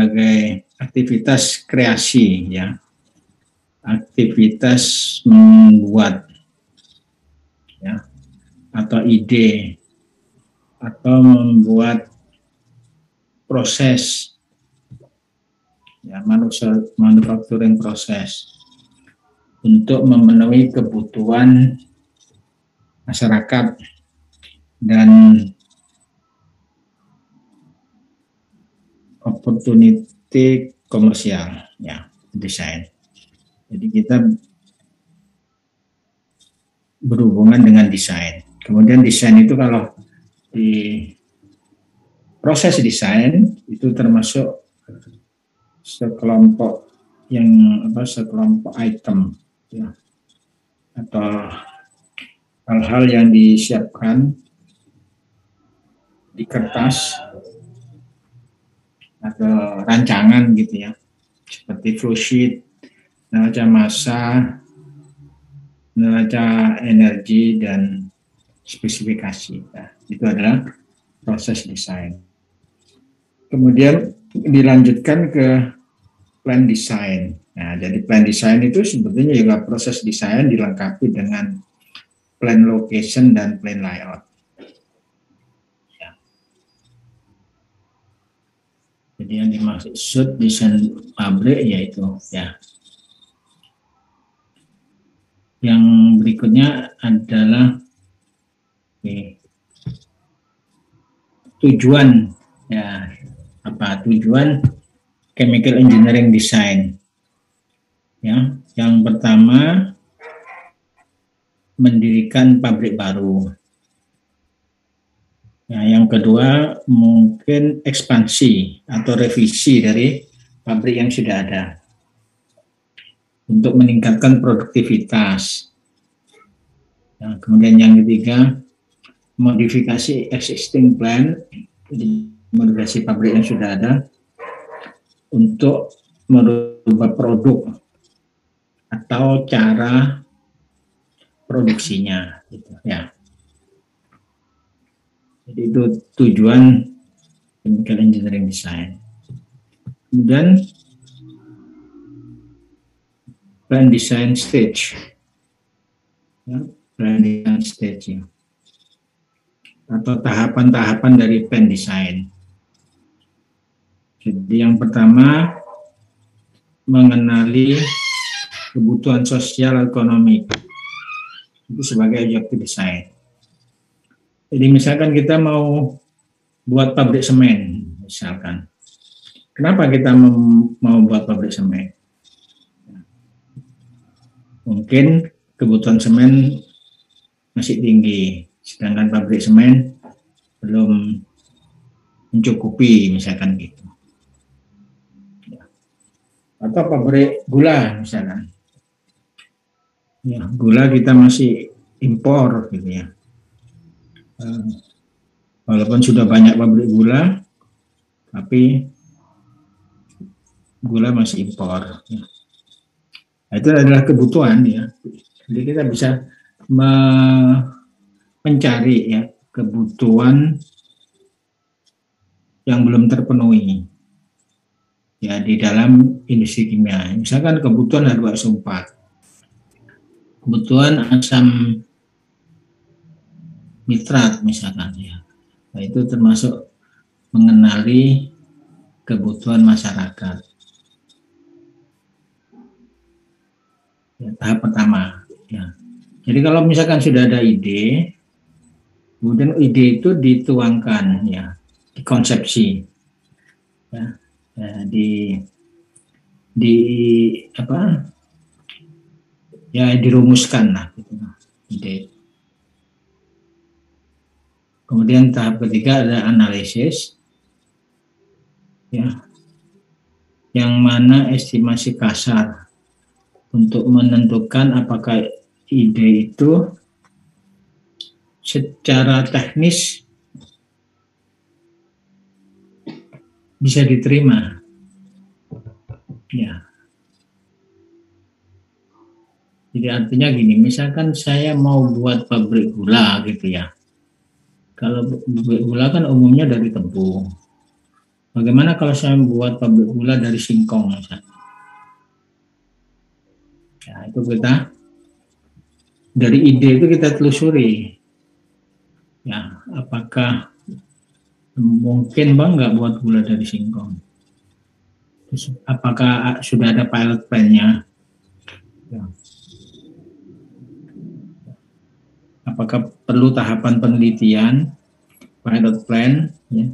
sebagai aktivitas kreasi, ya, aktivitas membuat, ya, atau ide, atau membuat proses, ya, manufacturing proses untuk memenuhi kebutuhan masyarakat dan opportunity komersial, ya, desain. Jadi kita berhubungan dengan desain. Kemudian desain itu kalau di proses desain itu termasuk sekelompok sekelompok item, ya, atau hal-hal yang disiapkan di kertas atau rancangan gitu, ya, seperti flowsheet, neraca massa, neraca energi, dan spesifikasi. Nah, itu adalah proses desain. Kemudian dilanjutkan ke plan design. Nah, jadi plan design itu sebetulnya juga proses desain dilengkapi dengan plan location dan plan layout. Ya. Jadi yang dimaksud desain pabrik yaitu, ya. Yang berikutnya adalah tujuan, ya, apa tujuan chemical engineering design, ya. Yang pertama, mendirikan pabrik baru, ya. Yang kedua, mungkin ekspansi atau revisi dari pabrik yang sudah ada untuk meningkatkan produktivitas, ya. Kemudian yang ketiga, modifikasi existing plant, modifikasi pabrik yang sudah ada untuk merubah produk atau cara produksinya, gitu, ya. Jadi itu tujuan chemical engineering design. Kemudian plan design stage, ya, plan design stage, ya, atau tahapan-tahapan dari plan design. Jadi yang pertama, mengenali kebutuhan sosial ekonomi itu sebagai objektif desain. Jadi misalkan kita mau buat pabrik semen, misalkan, kenapa kita mau buat pabrik semen? Mungkin kebutuhan semen masih tinggi, sedangkan pabrik semen belum mencukupi, misalkan gitu. Atau pabrik gula misalkan, ya, gula kita masih impor gitu, ya. Walaupun sudah banyak pabrik gula, tapi gula masih impor, ya. Nah, itu adalah kebutuhan, ya. Jadi kita bisa mencari, ya, kebutuhan yang belum terpenuhi, ya, di dalam industri kimia. Misalkan kebutuhan H2SO4, kebutuhan asam nitrat misalkan, ya. Nah, itu termasuk mengenali kebutuhan masyarakat. Ya, tahap pertama, ya. Jadi kalau misalkan sudah ada ide, kemudian ide itu dituangkan, ya, dikonsepsi, ya, dirumuskan lah, gitu, ide. Kemudian tahap ketiga ada analisis, ya, yang mana estimasi kasar untuk menentukan apakah ide itu secara teknis bisa diterima, ya. Jadi artinya gini, misalkan saya mau buat pabrik gula gitu, ya. Kalau pabrik gula kan umumnya dari tepung. Bagaimana kalau saya membuat pabrik gula dari singkong misalnya? Ya, itu kita dari ide itu kita telusuri. Ya, apakah mungkin bang nggak buat gula dari singkong? Terus, apakah sudah ada pilot plan-nya? Ya. Apakah perlu tahapan penelitian, pilot plan, ya,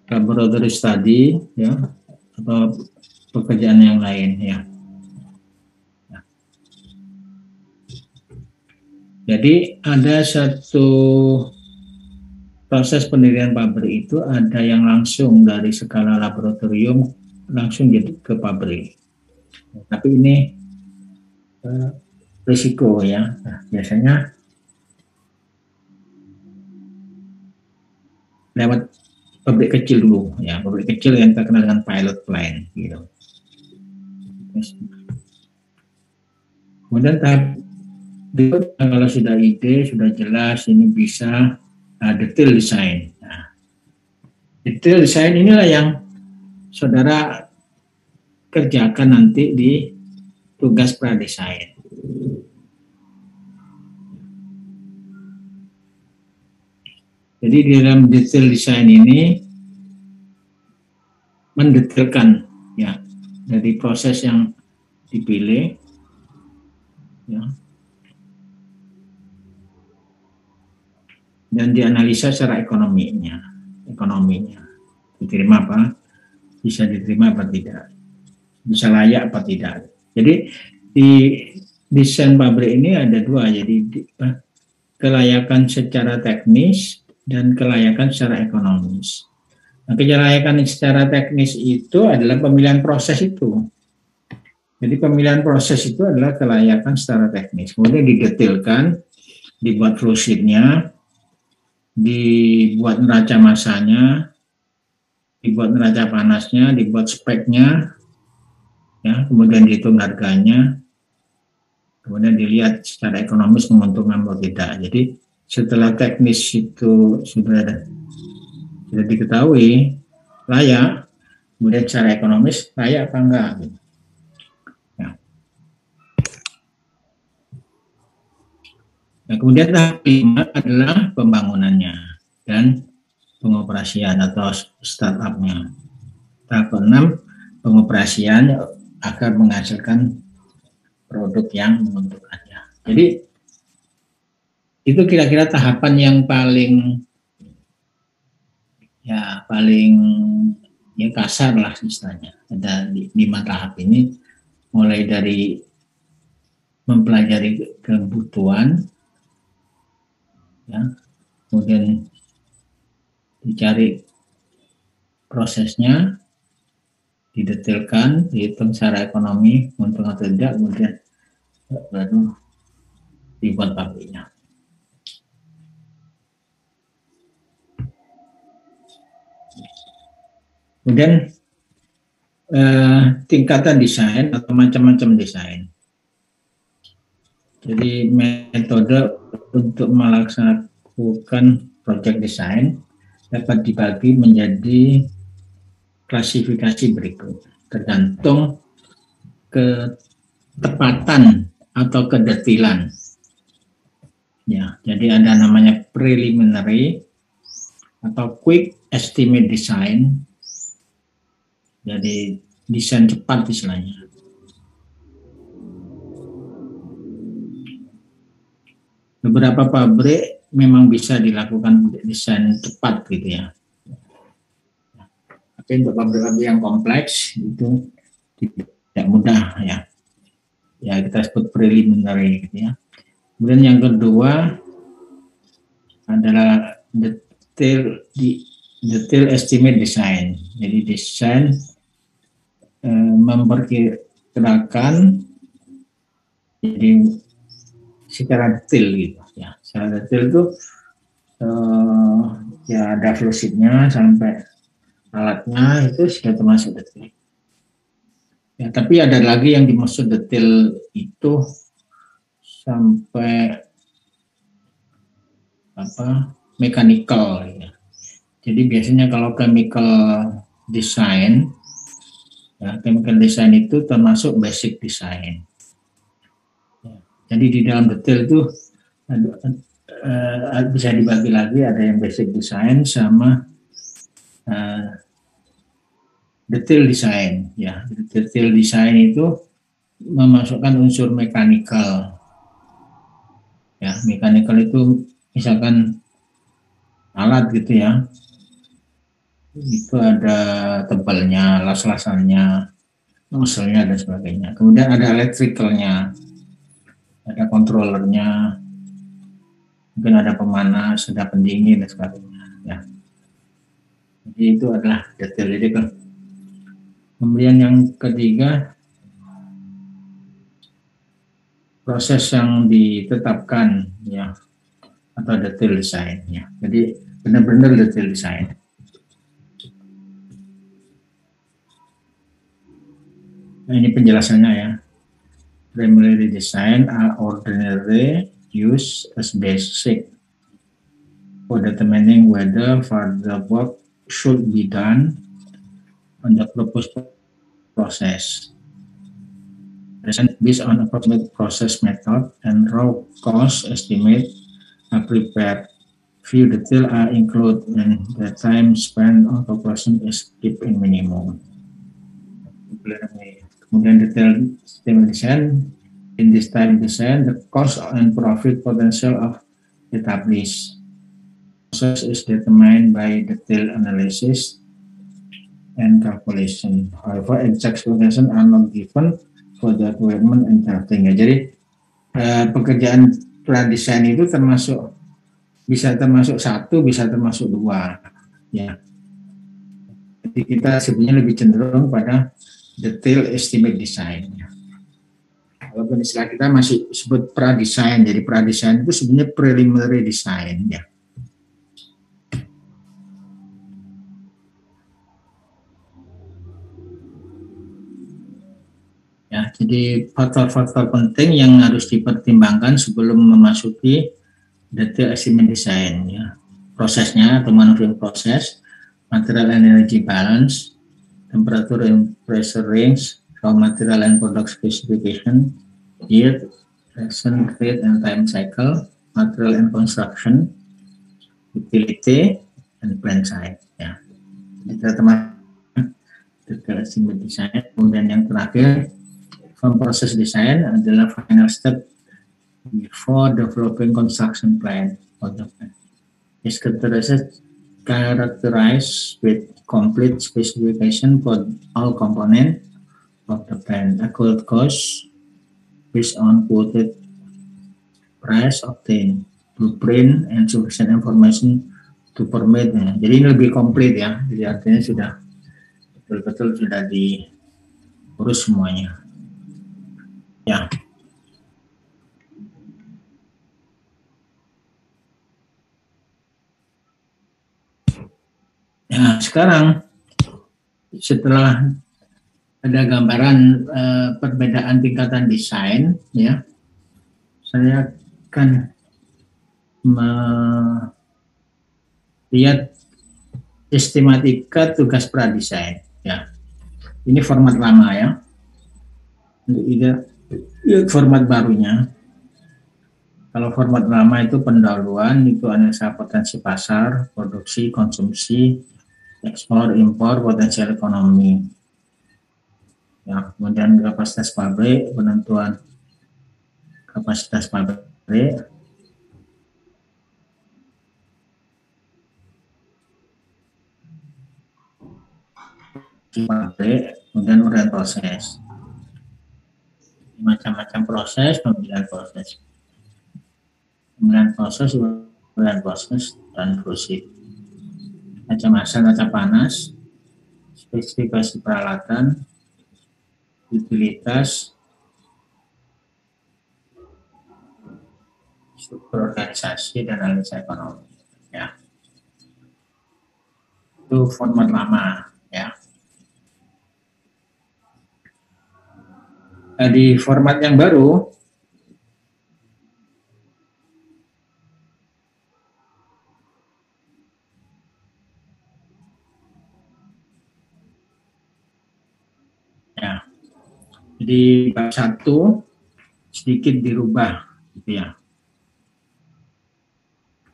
laboratory study, ya, atau pekerjaan yang lain, ya. Jadi ada satu proses pendirian pabrik itu ada yang langsung dari skala laboratorium langsung jadi ke pabrik. Tapi ini risiko ya. Nah, biasanya lewat pabrik kecil dulu ya, pabrik kecil yang terkenal dengan pilot plan gitu. Kemudian tahap kalau sudah ide, sudah jelas ini bisa detail desain. Nah, detail desain inilah yang saudara kerjakan nanti di tugas pradesain. Jadi di dalam detail desain ini mendetailkan ya dari proses yang dipilih ya, dan dianalisa secara ekonominya diterima apa, bisa diterima apa tidak, bisa layak apa tidak. Jadi di desain pabrik ini ada dua, jadi kelayakan secara teknis dan kelayakan secara ekonomis. Nah, kelayakan secara teknis itu adalah pemilihan proses itu. Jadi pemilihan proses itu adalah kelayakan secara teknis. Kemudian didetailkan, dibuat flowsheet-nya, dibuat neraca masanya, dibuat neraca panasnya, dibuat speknya, ya, kemudian dihitung harganya, kemudian dilihat secara ekonomis menguntungkan atau tidak. Jadi setelah teknis itu sudah diketahui layak, kemudian secara ekonomis layak apa enggak. Ya. Nah, kemudian tahap 5 adalah pembangunannya dan pengoperasian atau startup-nya. Tahap 6 pengoperasian agar menghasilkan produk yang menguntungkannya. Jadi itu kira-kira tahapan yang paling ya kasar lah istilahnya. Ada 5 tahap ini, mulai dari mempelajari kebutuhan, ya, kemudian dicari prosesnya, didetailkan, dihitung secara ekonomi untung atau tidak, kemudian baru dibuat pabriknya. Kemudian tingkatan desain atau macam-macam desain. Jadi metode untuk melaksanakan project design dapat dibagi menjadi klasifikasi berikut, tergantung ketepatan atau kedetilan. Ya, jadi ada namanya preliminary atau quick estimate design. Jadi desain cepat istilahnya. Beberapa pabrik memang bisa dilakukan desain cepat gitu ya. Tapi untuk pabrik-pabrik yang kompleks itu tidak mudah ya. Ya kita sebut preliminary gitu ya. Kemudian yang kedua adalah detail estimate design. Jadi desain memperkirakan jadi secara detail gitu ya. Secara detail itu ya ada flowsheet-nya sampai alatnya itu sudah termasuk detail. Ya, tapi ada lagi yang dimaksud detail itu sampai mechanical ya. Jadi biasanya kalau chemical design. Ya, chemical design itu termasuk basic design. Ya, jadi di dalam detail itu bisa dibagi lagi, ada yang basic design sama detail design. Ya, detail design itu memasukkan unsur mekanikal. Ya, mekanikal itu misalkan alat gitu ya, itu ada tebalnya, las-lasannya, nozzle-nya dan sebagainya. Kemudian ada electricalnya, ada controllernya, mungkin ada pemanas, ada pendingin dan sebagainya. Ya, jadi itu adalah detail. Jadi kemudian yang ketiga, proses yang ditetapkan ya, atau detail design ya. Jadi benar-benar detail design. Nah, ini penjelasannya ya. Primary design are ordinarily used as basic for determining whether further work should be done on the proposed process. Based on approximate process method and raw cost estimate are prepared. Few details are included and the time spent on calculation is kept in minimum. Kemudian detail system design. In this time design, the cost and profit potential of established process is determined by detailed analysis and calculation. However, exact specifications are not given for the requirement and drafting. Ya, jadi pekerjaan pradesain itu bisa termasuk satu, bisa termasuk dua. Ya, jadi kita sebenarnya lebih cenderung pada detail estimate design. Ya. Walaupun istilah kita masih sebut pradesain, jadi pradesain itu sebenarnya preliminary design. Ya. Ya, jadi faktor-faktor penting yang harus dipertimbangkan sebelum memasuki detail estimate design. Ya. Prosesnya atau manufacturing proses, material and energy balance, temperature and pressure range, raw material and product specification, yield, production rate and time cycle, material and construction, utility, and plant side. Ya. Kita termasuk detail estimate design. Kemudian yang terakhir, from process design adalah final step before developing construction plan for the plant. Is characterized with complete specification for all components of the plant, accurate cost based on quoted price obtained, blueprint and sufficient information to permit. Ya. Jadi ini lebih komplit ya, jadi artinya sudah betul-betul sudah diurus semuanya. Ya. Nah, sekarang setelah ada gambaran perbedaan tingkatan desain, ya, saya akan melihat sistematika tugas pradesain. Ya, ini format lama ya. Untuk lihat format barunya. Kalau format lama itu pendahuluan, itu analisa potensi pasar, produksi, konsumsi, ekspor, impor, potensial ekonomi. Ya, kemudian kapasitas pabrik, penentuan kapasitas pabrik, kemudian uraian proses. Macam-macam proses, pemilihan proses. Pemilihan proses, uraian proses, dan proses. Kaca panas, spesifikasi peralatan, utilitas, struktur organisasi, dan analisa ekonomi. Ya. Itu format lama. Ya. Nah, di format yang baru, Jadi bab 1 sedikit dirubah gitu ya.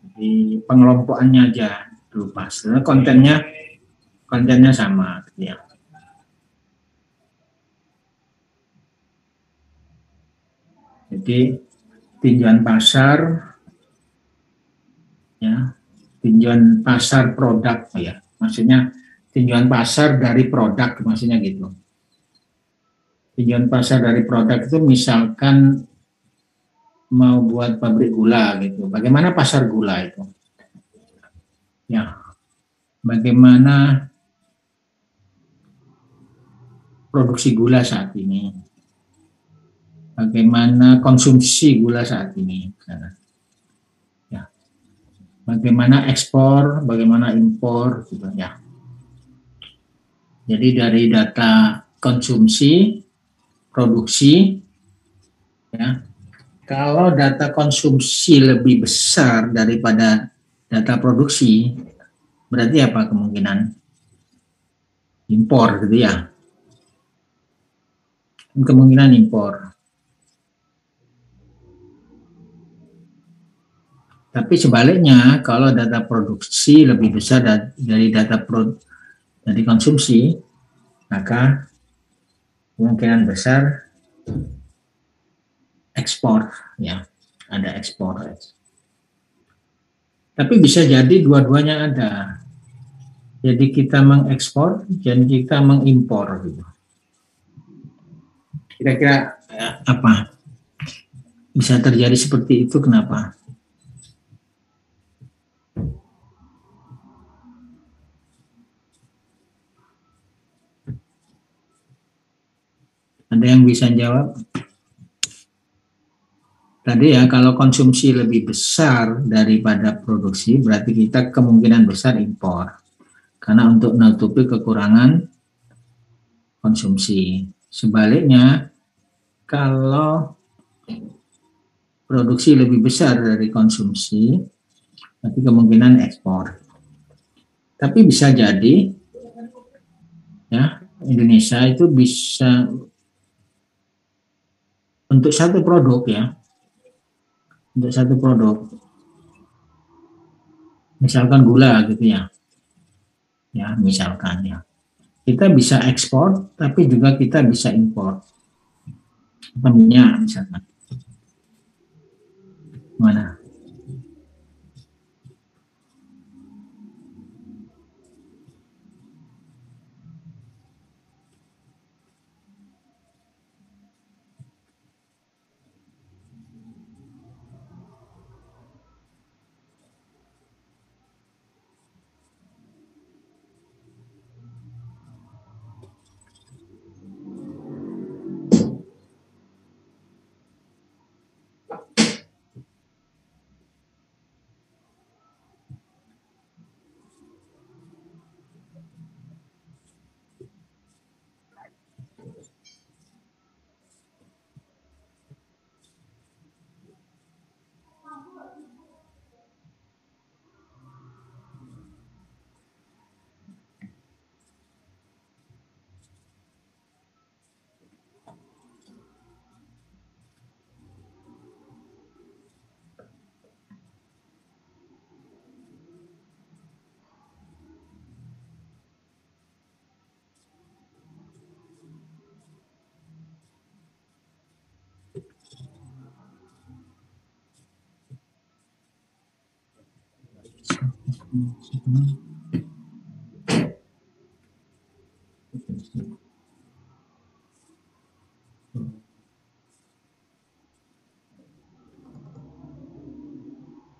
Jadi pengelompokannya aja berubah. Sebenarnya kontennya sama gitu ya. Jadi tinjauan pasar ya, tinjauan pasar produk ya. Maksudnya tinjauan pasar dari produk maksudnya gitu. Tinjauan pasar dari produk itu misalkan mau buat pabrik gula gitu. Bagaimana pasar gula itu? Ya, bagaimana produksi gula saat ini? Bagaimana konsumsi gula saat ini? Ya, bagaimana ekspor, bagaimana impor, gitu ya. Jadi dari data konsumsi, produksi, ya. Kalau data konsumsi lebih besar daripada data produksi, berarti apa kemungkinan? Impor gitu ya. Kemungkinan impor. Tapi sebaliknya, kalau data produksi lebih besar dari dari konsumsi, maka kemungkinan besar ekspor, ya, ada ekspor. Tapi bisa jadi dua-duanya ada. Jadi kita mengekspor dan kita mengimpor gitu. Kira-kira apa? Bisa terjadi seperti itu kenapa? Ada yang bisa jawab? Tadi ya, kalau konsumsi lebih besar daripada produksi, berarti kita kemungkinan besar impor. Karena untuk menutupi kekurangan konsumsi. Sebaliknya, kalau produksi lebih besar dari konsumsi, berarti kemungkinan ekspor. Tapi bisa jadi, ya, Indonesia itu bisa untuk satu produk ya, untuk satu produk, misalkan gula gitu ya misalkan ya, kita bisa ekspor, tapi juga kita bisa impor, minyak misalkan, mana?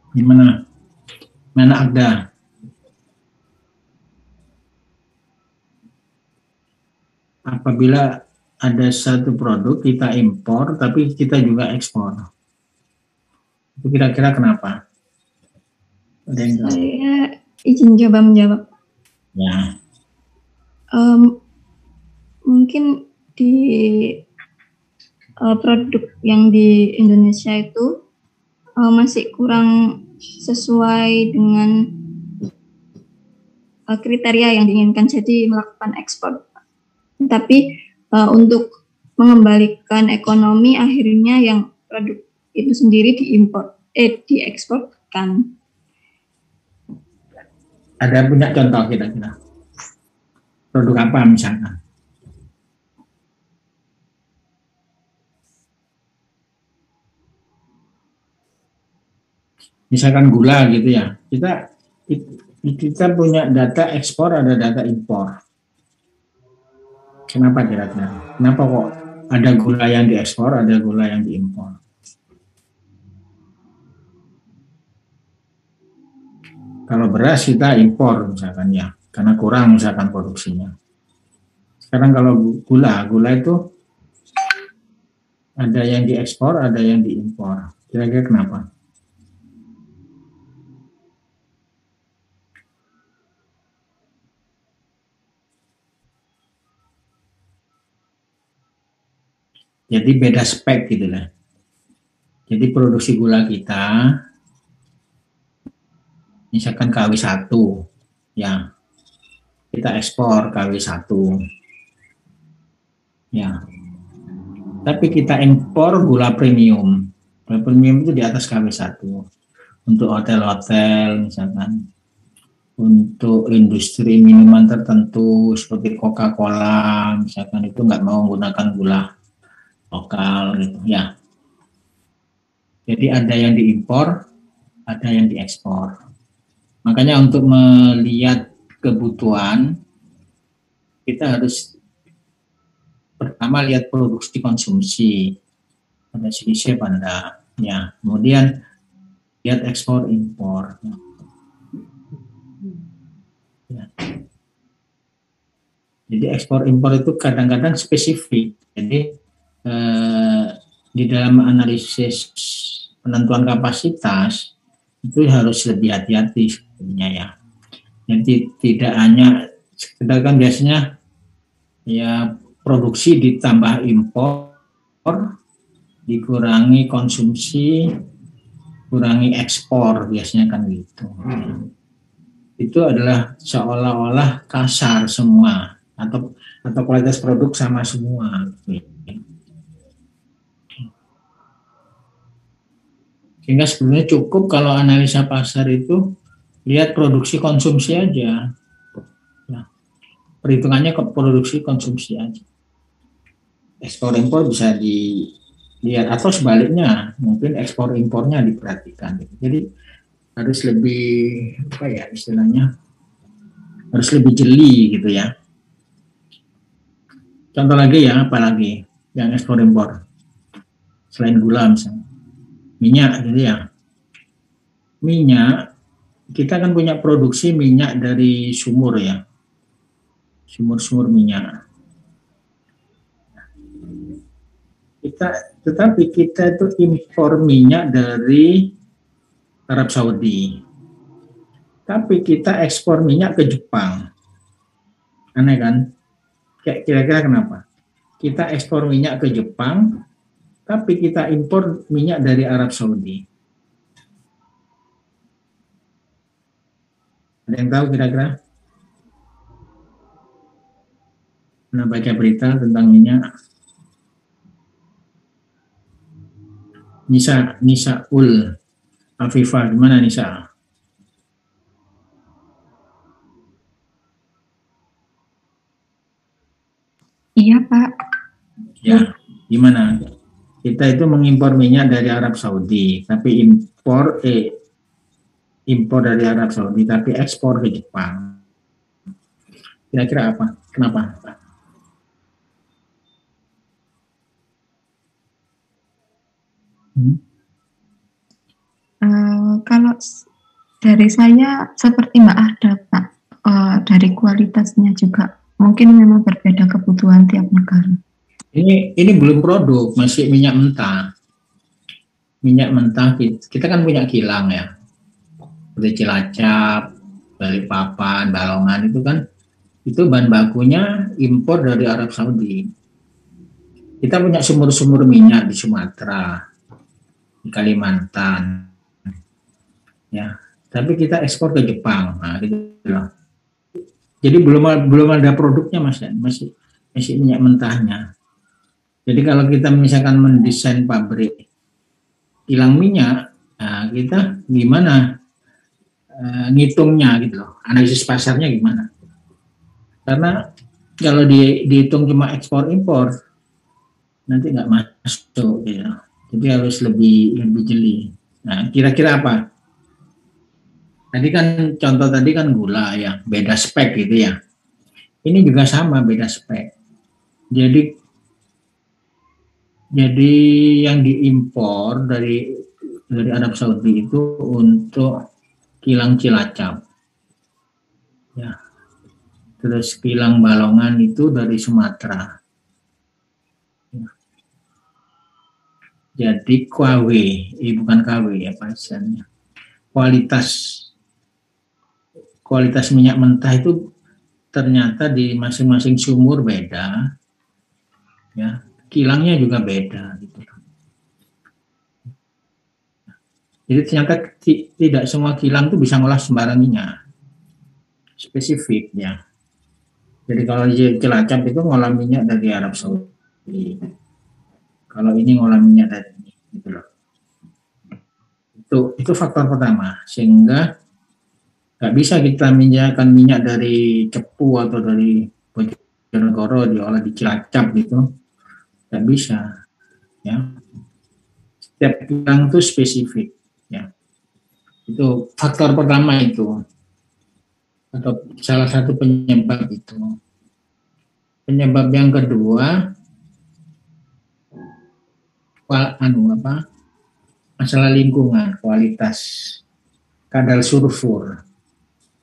Gimana? Mana ada? Apabila ada satu produk kita impor, tapi kita juga ekspor. Itu kira-kira kenapa? Ada yang tahu? Saya izin coba menjawab. Ya. Mungkin di produk yang di Indonesia itu masih kurang sesuai dengan kriteria yang diinginkan, jadi melakukan ekspor. Tapi untuk mengembalikan ekonomi, akhirnya yang produk itu sendiri dieksporkan. Ada punya contoh kira-kira? Produk apa misalkan? Misalkan gula gitu ya, kita punya data ekspor, ada data impor. Kenapa kira-kira? Kenapa kok ada gula yang diekspor, ada gula yang diimpor? Kalau beras kita impor misalkan ya, karena kurang misalkan produksinya. Sekarang kalau gula itu ada yang diekspor, ada yang diimpor. Kira-kira kenapa? Jadi beda spek gitu lah. Jadi produksi gula kita, misalkan KW1, ya kita ekspor KW1, ya. Tapi kita impor gula premium. Gula premium itu di atas KW1. Untuk hotel-hotel misalkan, untuk industri minuman tertentu seperti Coca-Cola misalkan, itu nggak mau menggunakan gula lokal gitu ya. Jadi ada yang diimpor, ada yang diekspor. Makanya untuk melihat kebutuhan, kita harus pertama lihat produksi konsumsi, ada selisih apa enggak ya. Kemudian lihat ekspor impor. Ya. Jadi ekspor impor itu kadang-kadang spesifik. Jadi di dalam analisis penentuan kapasitas itu harus lebih hati-hati sebenarnya ya. Jadi tidak hanya sekedar kan biasanya ya produksi ditambah impor, dikurangi konsumsi, kurangi ekspor, biasanya kan gitu. Itu adalah seolah-olah kasar semua, atau kualitas produk sama semua. Sehingga sebenarnya cukup kalau analisa pasar itu lihat produksi konsumsi aja. Nah, perhitungannya ke produksi konsumsi aja. Ekspor impor bisa dilihat, atau sebaliknya mungkin ekspor impornya diperhatikan. Jadi harus lebih apa ya istilahnya, harus lebih jeli gitu ya. Contoh lagi ya, apalagi yang ekspor impor selain gula misalnya minyak gitu ya. Minyak, kita kan punya produksi minyak dari sumur ya, sumur-sumur minyak. Tetapi kita itu impor minyak dari Arab Saudi. Tapi kita ekspor minyak ke Jepang. Aneh kan? Kira-kira kenapa? Kita ekspor minyak ke Jepang, tapi kita impor minyak dari Arab Saudi. Ada yang tahu kira-kira? Pernah baca berita tentang minyak? Nisa Ul Afifah, gimana Nisa? Iya Pak. Ya, gimana? Kita itu mengimpor minyak dari Arab Saudi, tapi impor dari Arab Saudi, tapi ekspor ke Jepang. Kira-kira apa? Kenapa? Kalau dari saya seperti Mbak Ada Pak, dari kualitasnya juga mungkin memang berbeda kebutuhan tiap negara. Ini belum produk, masih minyak mentah. Minyak mentah kita kan punya kilang ya, seperti Cilacap, Balikpapan, Balongan itu kan, itu bahan bakunya impor dari Arab Saudi. Kita punya sumur-sumur minyak di Sumatera, di Kalimantan, ya. Tapi kita ekspor ke Jepang, nah, gitu loh. Jadi belum ada produknya mas, masih minyak mentahnya. Jadi kalau kita misalkan mendesain pabrik kilang minyak, nah kita gimana ngitungnya gitu loh, analisis pasarnya gimana? Karena kalau dihitung cuma ekspor impor nanti nggak masuk gitu. Jadi harus lebih jeli. Nah, kira-kira apa? Tadi kan contoh tadi kan gula ya, beda spek gitu ya. Ini juga sama beda spek. Jadi yang diimpor dari Arab Saudi itu untuk kilang Cilacap. Ya. Terus kilang Balongan itu dari Sumatera. Ya. Jadi KW, bukan KW ya pasannya. Kualitas minyak mentah itu ternyata di masing-masing sumur beda. Ya, kilangnya juga beda gitu. Jadi ternyata tidak semua kilang itu bisa ngolah sembarang minyak. Spesifik ya. Jadi kalau di Cilacap itu ngolah minyak dari Arab Saudi. Kalau ini ngolah minyak dari ini gitu loh. Itu faktor pertama, sehingga nggak bisa kita minyakan minyak dari Cepu atau dari Bojonegoro diolah di Cilacap gitu. Nggak bisa ya. Setiap kilang itu spesifik ya. Itu faktor pertama itu, atau salah satu penyebab itu. Penyebab yang kedua, masalah lingkungan, kualitas kadar sulfur.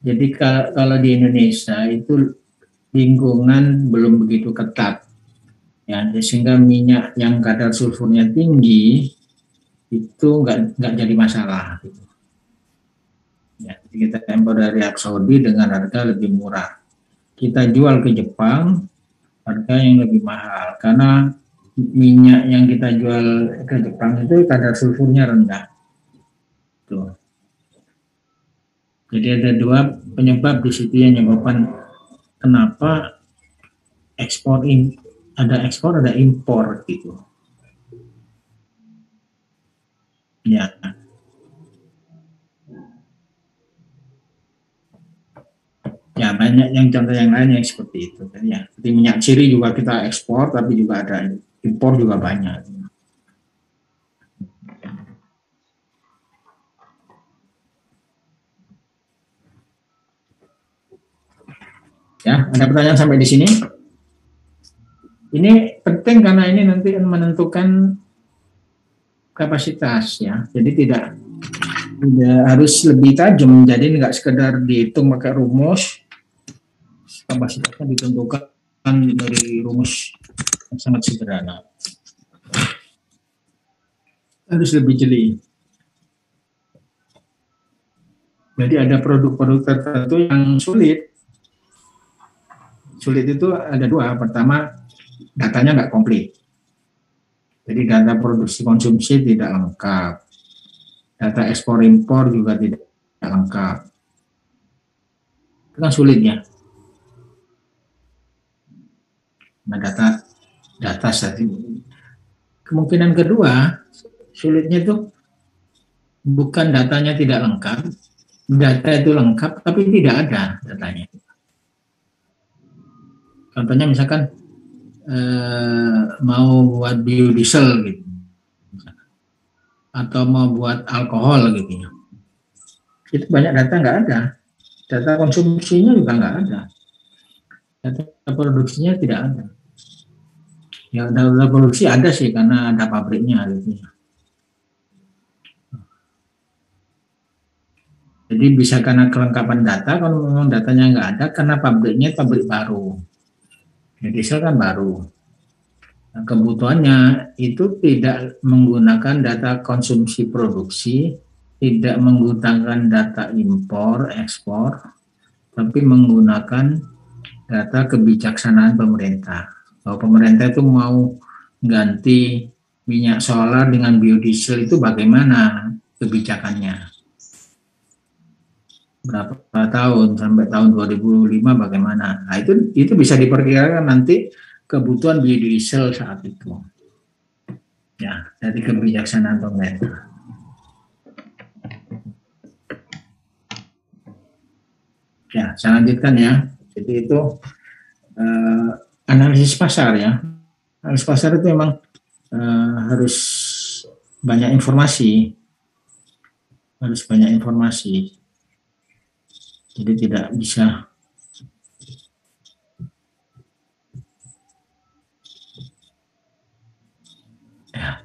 Jadi kalau di Indonesia itu lingkungan belum begitu ketat, ya, sehingga minyak yang kadar sulfurnya tinggi itu nggak jadi masalah. Gitu. Ya, kita impor dari Arab Saudi dengan harga lebih murah. Kita jual ke Jepang harga yang lebih mahal karena minyak yang kita jual ke Jepang itu kadar sulfurnya rendah. Tuh. Jadi ada dua penyebab di situ yang menyebabkan kenapa ada ekspor ada impor gitu. Ya. Ya banyak yang contoh yang lain yang seperti itu. Ya, seperti minyak ciri juga kita ekspor, tapi juga ada impor juga banyak. Ya, ada pertanyaan sampai di sini? Ini penting karena ini nanti menentukan kapasitas ya. Jadi tidak harus lebih tajam. Jadi nggak sekedar dihitung pakai rumus. Kapasitasnya ditentukan dari rumus yang sangat sederhana. Harus lebih jeli. Jadi ada produk-produk tertentu yang sulit. Sulit itu ada dua. Pertama, datanya nggak komplit. Jadi data produksi konsumsi tidak lengkap. Data ekspor impor juga tidak lengkap. Itu kan sulit ya. Nah, data kemungkinan kedua sulitnya itu bukan datanya tidak lengkap, data itu lengkap tapi tidak ada datanya. Contohnya misalkan mau buat biodiesel gitu, atau mau buat alkohol gitu, itu banyak data nggak ada, data konsumsinya juga nggak ada, data produksinya tidak ada. Ya, data produksi ada sih karena ada pabriknya gitu. Jadi bisa karena kelengkapan data, kalau memang datanya nggak ada karena pabriknya pabrik baru. Ya, diesel kan baru. Nah, kebutuhannya itu tidak menggunakan data konsumsi produksi, tidak menggunakan data impor, ekspor, tapi menggunakan data kebijaksanaan pemerintah. Kalau pemerintah itu mau ganti minyak solar dengan biodiesel itu bagaimana kebijakannya? Berapa tahun sampai tahun 2005 bagaimana? Nah, itu bisa diperkirakan nanti kebutuhan biodiesel saat itu. Ya, dari kebijaksanaan pemerintah. Ya, saya lanjutkan ya. Jadi itu analisis pasar ya. Analisis pasar itu memang harus banyak informasi. Harus banyak informasi. Jadi tidak bisa ya.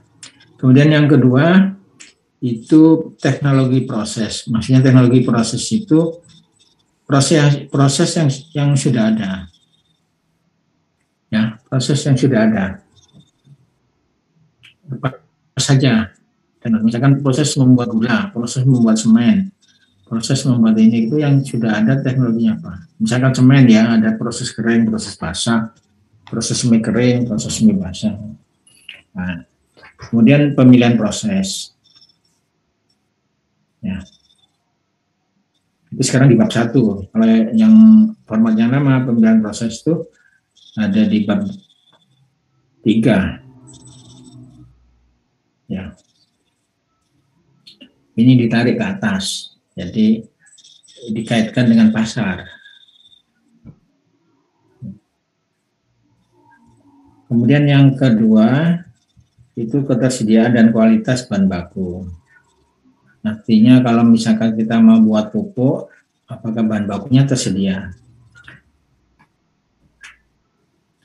Kemudian yang kedua itu teknologi proses. Maksudnya teknologi proses itu proses yang sudah ada. Ya, proses yang sudah ada. Apa saja. Dan misalkan proses membuat gula, proses membuat semen, proses membuat ini itu yang sudah ada teknologinya apa? Misalkan semen ya, ada proses kering, proses basah, proses mie kering, proses mie basah. Nah, kemudian pemilihan proses. Ya. Itu sekarang di bab 1. Kalau yang format yang lama pemilihan proses itu ada di bab 3. Ya. Ini ditarik ke atas. Jadi dikaitkan dengan pasar. Kemudian yang kedua itu ketersediaan dan kualitas bahan baku. Artinya kalau misalkan kita mau buat pupuk, apakah bahan bakunya tersedia?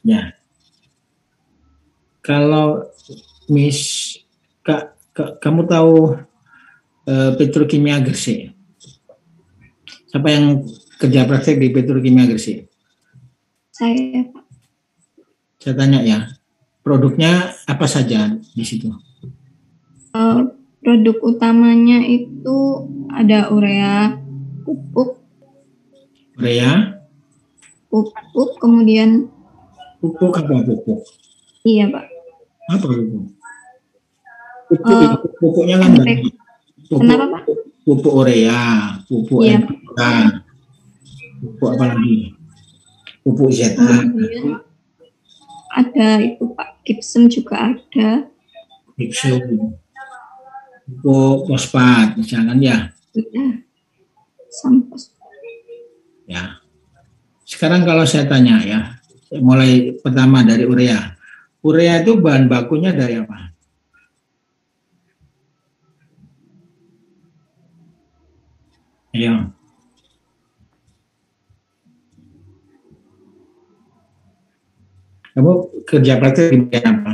Ya. Kalau kamu tahu Petrokimia Gresik? Siapa yang kerja praktek di Petrokimia Gresik? Saya, Pak. Saya tanya ya, produknya apa saja di situ? Produk utamanya itu ada urea, pupuk, kemudian pupuk apa pupuk? iya, Pak. Apa pupuk? Pupuknya kan kenapa, Pak? Pupuk urea, pupuk NPK, pupuk apa lagi? Pupuk ZA. Kemudian ada itu Pak, gypsum juga ada. Gypsum, pupuk fosfat, misalkan ya. Iya, sampos. Ya. Sekarang kalau saya tanya ya, mulai pertama dari urea. Urea itu bahan bakunya dari apa? Ayo. Kamu kerja praktek di bagian apa?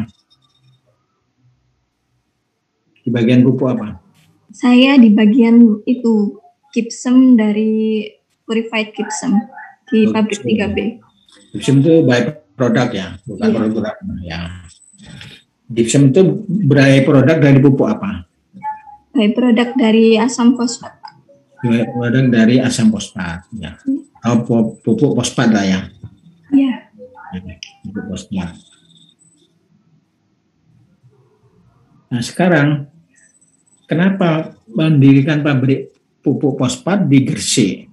Di bagian pupuk apa? Saya di bagian itu gypsum dari purified gypsum di pabrik 3B. Gypsum itu by product ya, bukan produk ya. Gypsum itu by produk dari pupuk apa? By produk dari asam fosfat. By produk dari asam fosfat ya. Atau pupuk fosfat lah ya. Iya. Pupuk fosfat. Nah sekarang kenapa mendirikan pabrik pupuk fosfat di Gresik?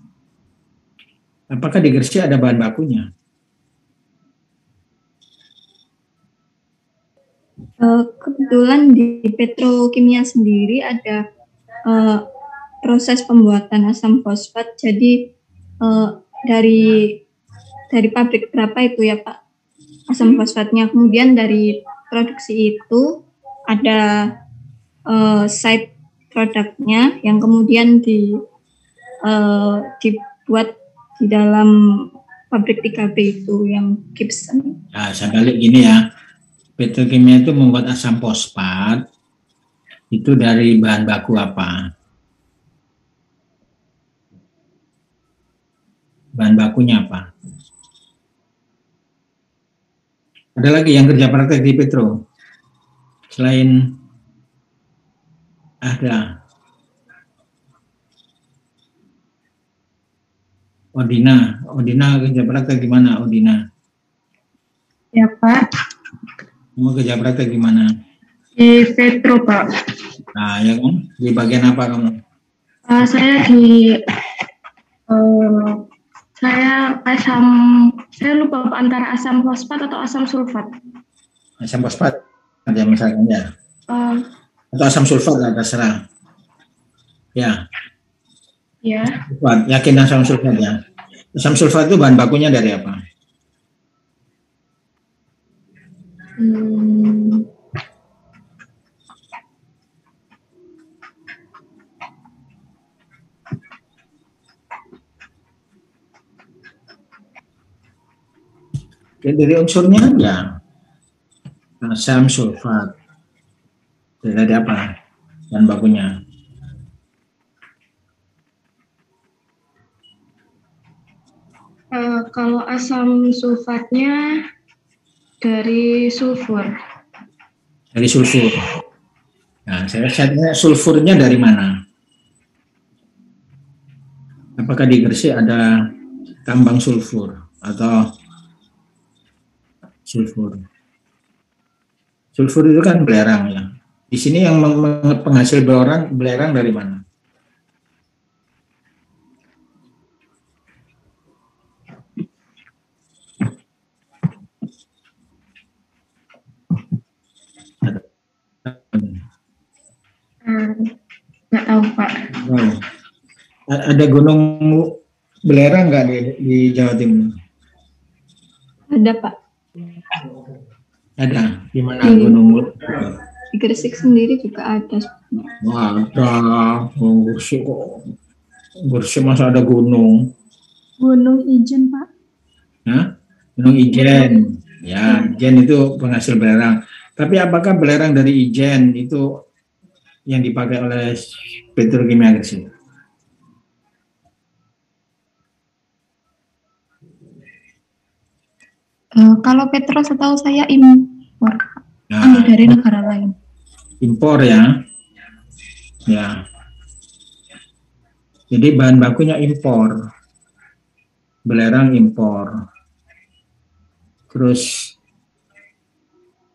Apakah di Gresik ada bahan bakunya? Kebetulan di Petrokimia sendiri ada proses pembuatan asam fosfat. Jadi dari pabrik berapa itu ya Pak asam fosfatnya. Kemudian dari produksi itu ada side produknya yang kemudian dibuat di dalam pabrik 3B itu yang gypsum. Nah, saya balik gini ya. Petrokimia itu membuat asam fosfat itu dari bahan baku apa? Bahan bakunya apa? Ada lagi yang kerja praktek di Petro? Selain ada Odina kerja praktek di mana Odina? Ya Pak. Kamu kerja praktek di mana? Di Petro Pak. Nah ya kan, di bagian apa kamu? Saya di saya pasang Saya lupa Pak, antara asam fosfat atau asam sulfat. Asam fosfat ada misalkan ya. Atau asam sulfat lah terserah. Ya. Ya. Yakin asam sulfat ya. Asam sulfat itu bahan bakunya dari apa? Dari unsurnya ya asam sulfat. Dari apa bahan bakunya? Kalau asam sulfatnya dari sulfur. Dari sulfur. Nah, saya lihatnya sulfurnya dari mana? Apakah di Gresik ada tambang sulfur atau sulfur? Sulfur itu kan belerang ya. Di sini yang penghasil belerang dari mana? Nggak tahu Pak. Wow. Ada gunung belerang nggak di Jawa Timur? Ada Pak. Ada. Di mana gunung? Di Gresik sendiri juga ada. Wah, ada. Gresik kok. Gresik masa ada gunung? Gunung Ijen Pak. Hah? Gunung Ijen. Ya, Ijen itu penghasil belerang. Tapi apakah belerang dari Ijen itu yang dipakai oleh Petrokimia Gresik? Kalau Petro setahu saya impor, ambil dari negara lain. Impor ya, ya. Jadi bahan bakunya impor, belerang impor. Terus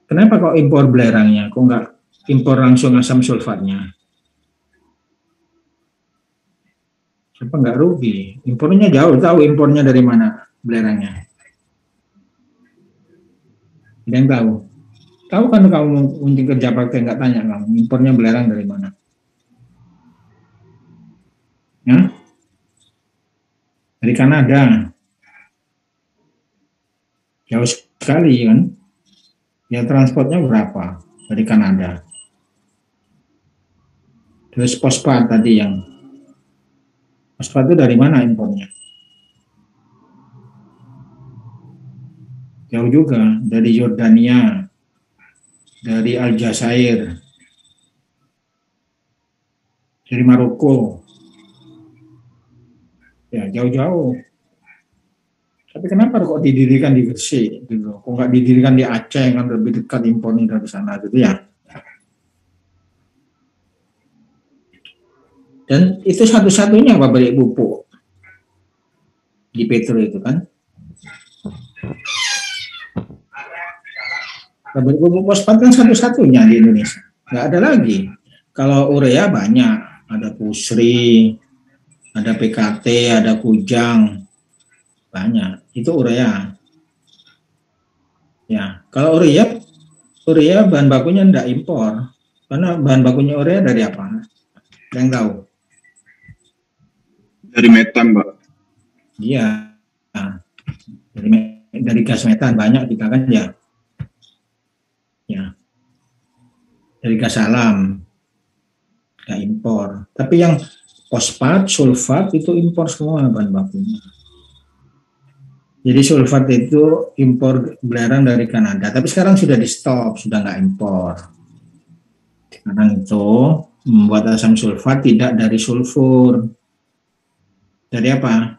kenapa kok impor belerangnya? Kok nggak impor langsung asam sulfatnya? Siapa nggak rugi? Impornya jauh, tahu impornya dari mana belerangnya? Ada yang tahu? Tahu kan kamu mungkin kerja praktek nggak tanya kamu impornya belerang dari mana? Ya? Dari Kanada. Jauh sekali kan? Ya transportnya berapa dari Kanada? Terus fosfat tadi yang fosfat itu dari mana impornya? Jauh juga, dari Yordania, dari Aljazair, dari Maroko. Ya, jauh-jauh. Tapi kenapa kok didirikan di Gresik gitu? Kok nggak didirikan di Aceh yang lebih dekat impornya dari sana gitu ya? Dan itu satu-satunya pabrik pupuk di Petro itu kan? Pabrik pupuk fosfat kan satu-satunya di Indonesia. Nggak ada lagi. Kalau urea banyak, ada Pusri, ada PKT, ada Kujang, banyak. Itu urea. Ya, kalau urea bahan bakunya enggak impor. Karena bahan bakunya urea dari apa? Yang tahu? Dari metan, Pak. Iya. Nah, dari gas metan banyak kita kan ya. Ya. Dari gas alam. Enggak impor. Tapi yang fosfat, sulfat itu impor semua bahan bakunya. Jadi sulfat itu impor belerang dari Kanada, tapi sekarang sudah di stop, sudah nggak impor. Sekarang itu membuat asam sulfat tidak dari sulfur. Dari apa?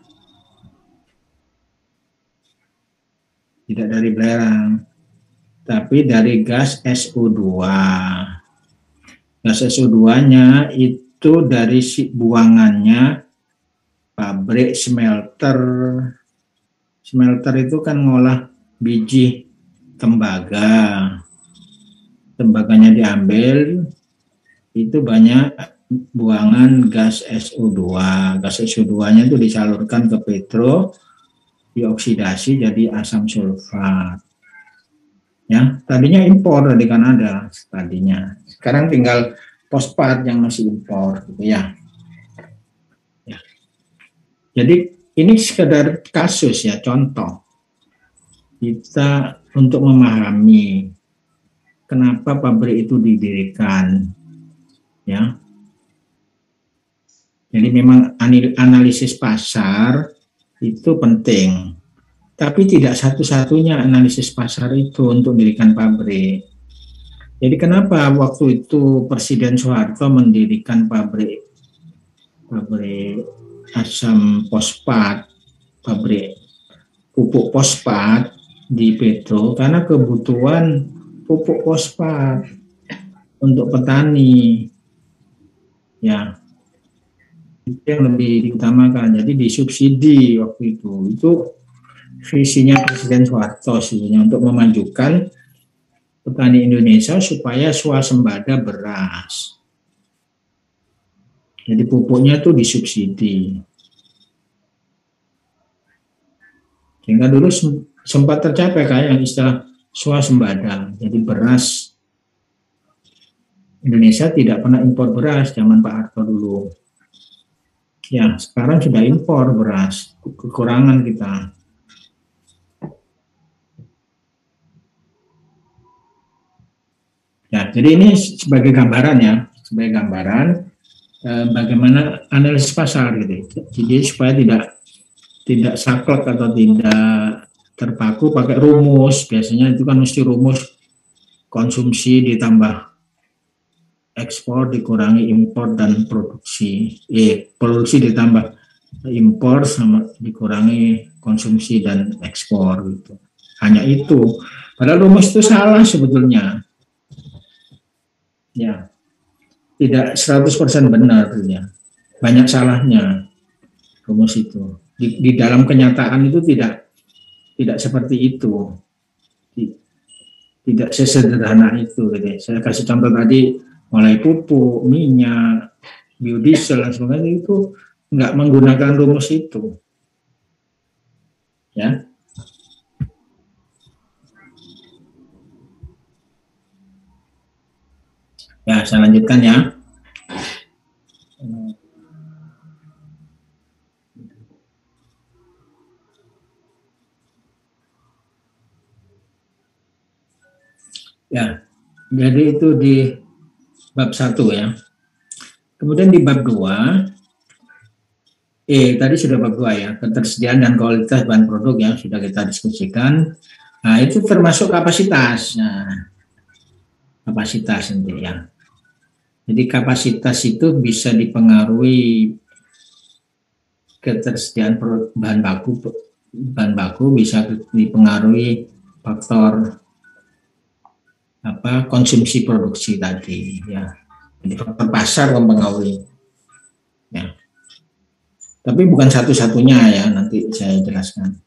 Tidak dari belerang, tapi dari gas SO2. Gas SO2-nya itu dari buangannya pabrik smelter. Smelter itu kan ngolah biji tembaga. Tembaganya diambil, itu banyak buangan gas SO2. Gas SO2-nya itu disalurkan ke Petro, dioksidasi jadi asam sulfat. Ya, tadinya impor tadi kan ada tadinya. Sekarang tinggal fosfat yang masih impor gitu ya. Ya. Jadi ini sekedar kasus ya, contoh. Kita untuk memahami kenapa pabrik itu didirikan ya. Jadi memang analisis pasar itu penting. Tapi tidak satu-satunya analisis pasar itu untuk mendirikan pabrik. Jadi kenapa waktu itu Presiden Soeharto mendirikan pabrik asam fosfat, pabrik pupuk fosfat di Petro, karena kebutuhan pupuk fosfat untuk petani. Ya, itu yang lebih diutamakan. Jadi disubsidi waktu itu. Itu visinya Presiden Soeharto sebenarnya untuk memajukan petani Indonesia supaya swasembada beras. Jadi pupuknya itu disubsidi. Sehingga dulu sempat tercapai kayak yang istilah swasembada. Jadi beras Indonesia tidak pernah impor beras zaman Pak Harto dulu. Ya, sekarang sudah impor beras. Kekurangan kita. Ya, jadi ini sebagai gambaran ya, sebagai gambaran bagaimana analisis pasar gitu. Jadi supaya tidak saklek atau tidak terpaku pakai rumus. Biasanya itu kan mesti rumus konsumsi ditambah ekspor dikurangi impor dan produksi. Produksi ditambah impor sama dikurangi konsumsi dan ekspor gitu. Hanya itu. Padahal rumus itu salah sebetulnya. Ya, tidak 100% benar ya. Banyak salahnya rumus itu. Di dalam kenyataan itu tidak seperti itu. Tidak sesederhana itu gitu. Saya kasih contoh tadi mulai pupuk, minyak, biodiesel dan sebagainya itu nggak menggunakan rumus itu. Ya. Ya, saya lanjutkan ya. Ya, jadi itu di bab 1 ya. Kemudian di bab 2, tadi sudah bab 2 ya, ketersediaan dan kualitas bahan produk yang sudah kita diskusikan. Nah, itu termasuk kapasitas. Nah, kapasitas nanti ya. Jadi kapasitas itu bisa dipengaruhi ketersediaan bahan baku bisa dipengaruhi faktor konsumsi produksi tadi ya. Jadi faktor pasar mempengaruhi ya. Tapi bukan satu-satunya ya, nanti saya jelaskan.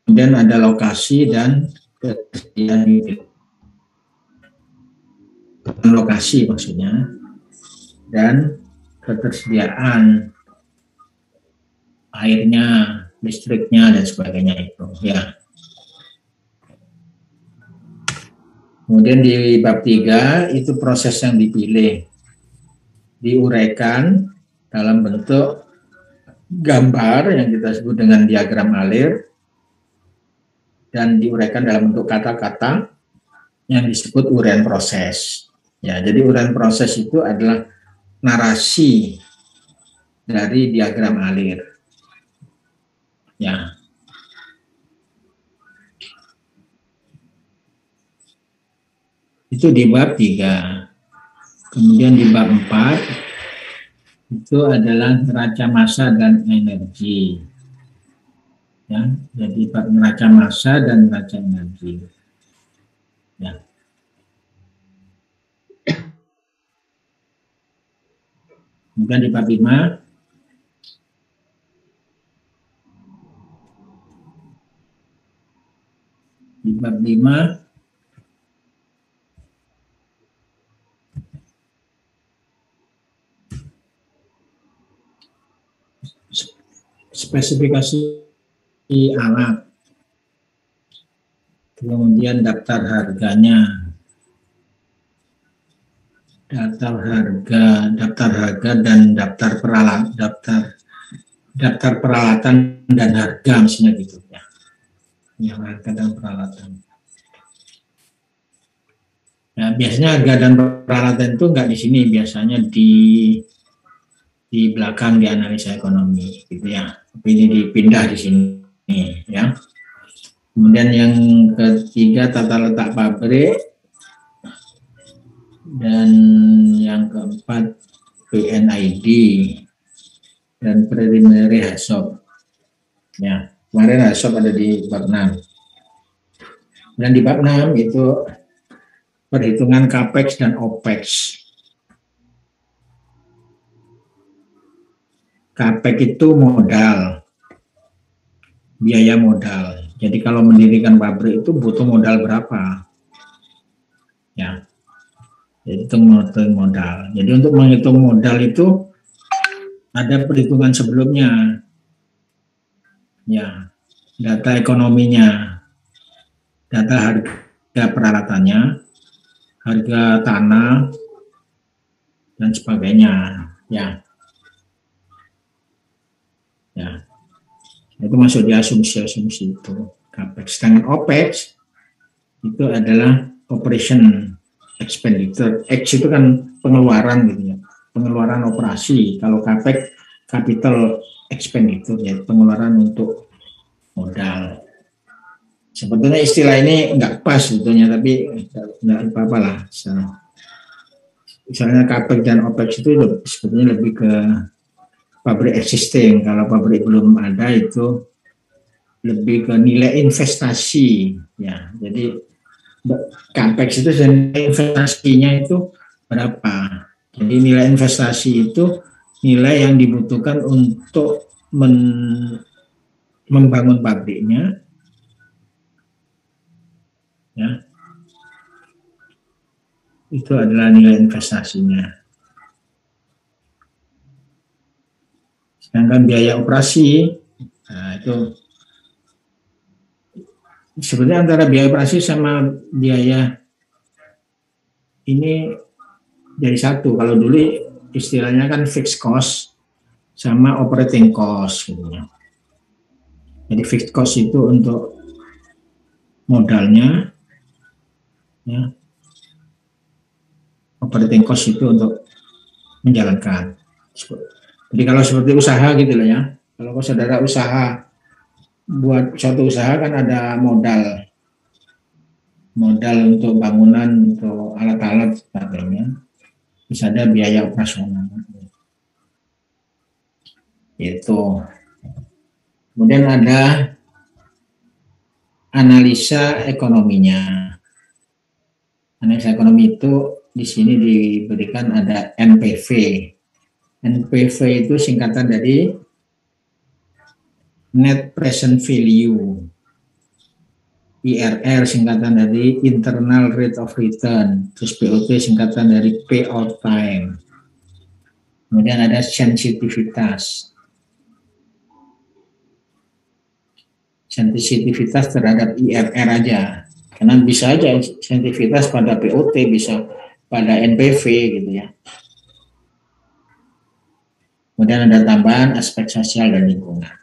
Kemudian ada lokasi dan ketersediaan lokasi maksudnya, dan ketersediaan airnya, listriknya dan sebagainya itu ya. Kemudian di bab 3 itu proses yang dipilih diuraikan dalam bentuk gambar yang kita sebut dengan diagram alir dan diuraikan dalam bentuk kata-kata yang disebut uraian proses. Ya, jadi uraian proses itu adalah narasi dari diagram alir. Ya. Itu di bab 3. Kemudian di bab 4 itu adalah neraca massa dan energi. Ya, jadi bab neraca massa dan neraca energi. Ya. Kemudian di bab 5 spesifikasi alat, kemudian daftar harganya, daftar harga dan daftar peralatan dan harga, misalnya gitu ya. Ya, harga dan peralatan. Ya, biasanya harga dan peralatan itu nggak di sini, biasanya di belakang di analisa ekonomi, gitu ya. Tapi ini dipindah di sini, ya. Kemudian yang ketiga tata letak pabrik, dan yang keempat PNID dan preliminary HACCP. Ya, kemarin HACCP ada di bab 6. Dan di bab 6 itu perhitungan CAPEX dan OPEX. CAPEX itu modal, biaya modal. Jadi kalau mendirikan pabrik itu butuh modal berapa? Ya, jadi itu modal. Jadi untuk menghitung modal itu ada perhitungan sebelumnya. Ya, data ekonominya, data harga peralatannya, harga tanah, dan sebagainya. Ya, itu masuk di asumsi-asumsi itu. CAPEX. Sedangkan OPEX itu adalah operation expenditure. X itu kan pengeluaran gitu ya, pengeluaran operasi. Kalau CAPEX capital expenditure, ya pengeluaran untuk modal. Sebetulnya istilah ini nggak pas sebetulnya, tapi nggak apa-apa lah. Misalnya CAPEX dan OPEX itu sebetulnya lebih ke pabrik existing. Kalau pabrik belum ada itu lebih ke nilai investasi, ya. Jadi CAPEX itu investasinya itu berapa. Jadi nilai investasi itu nilai yang dibutuhkan untuk membangun pabriknya, ya. Itu adalah nilai investasinya. Sedangkan biaya operasi, nah itu sebenarnya antara biaya operasi sama biaya ini jadi satu. Kalau dulu istilahnya kan fixed cost sama operating cost gitu ya. Jadi fixed cost itu untuk modalnya, ya. Operating cost itu untuk menjalankan. Jadi kalau seperti usaha gitu loh ya. Kalau saudara usaha, buat suatu usaha kan ada modal untuk bangunan, untuk alat-alat sebagainya. Bisa ada biaya operasional. Itu. Kemudian ada analisa ekonominya. Analisa ekonomi itu di sini diberikan ada NPV. NPV itu singkatan dari Net Present Value. IRR singkatan dari Internal Rate of Return. Terus POT singkatan dari Payout Time. Kemudian ada sensitivitas. Sensitivitas terhadap IRR aja. Karena bisa aja sensitivitas pada POT, bisa pada NPV gitu ya. Kemudian ada tambahan aspek sosial dan lingkungan.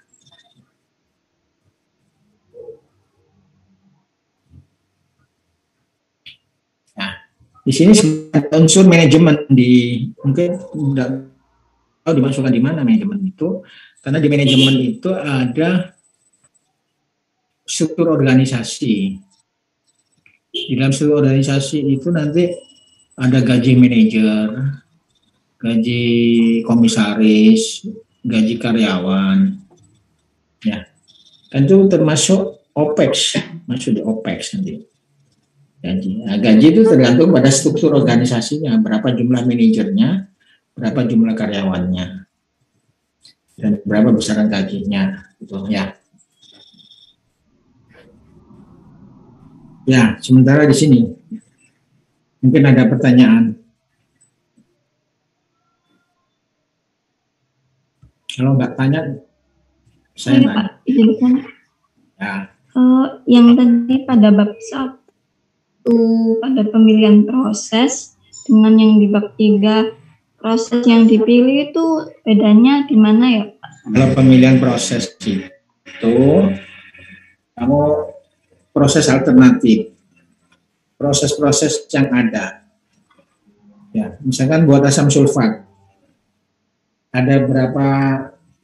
Nah, di sini unsur manajemen mungkin tidak tahu dimasukkan di mana manajemen itu, karena di manajemen itu ada struktur organisasi. Di dalam struktur organisasi itu nanti ada gaji manajer, gaji komisaris, gaji karyawan, ya. Dan itu termasuk OPEX, masuk di OPEX nanti. Gaji. Nah, gaji itu tergantung pada struktur organisasinya, berapa jumlah manajernya, berapa jumlah karyawannya, dan berapa besaran gajinya, gitu ya. Ya, sementara di sini mungkin ada pertanyaan. Kalau nggak tanya, Saya Ini nanya. Pak, izinkan. Ya, Yang tadi pada bab 1 pada pemilihan proses dengan yang di bab 3 proses yang dipilih itu bedanya di mana ya Pak? kalau pemilihan proses itu kamu proses alternatif, proses-proses yang ada. Ya, misalkan buat asam sulfat, ada berapa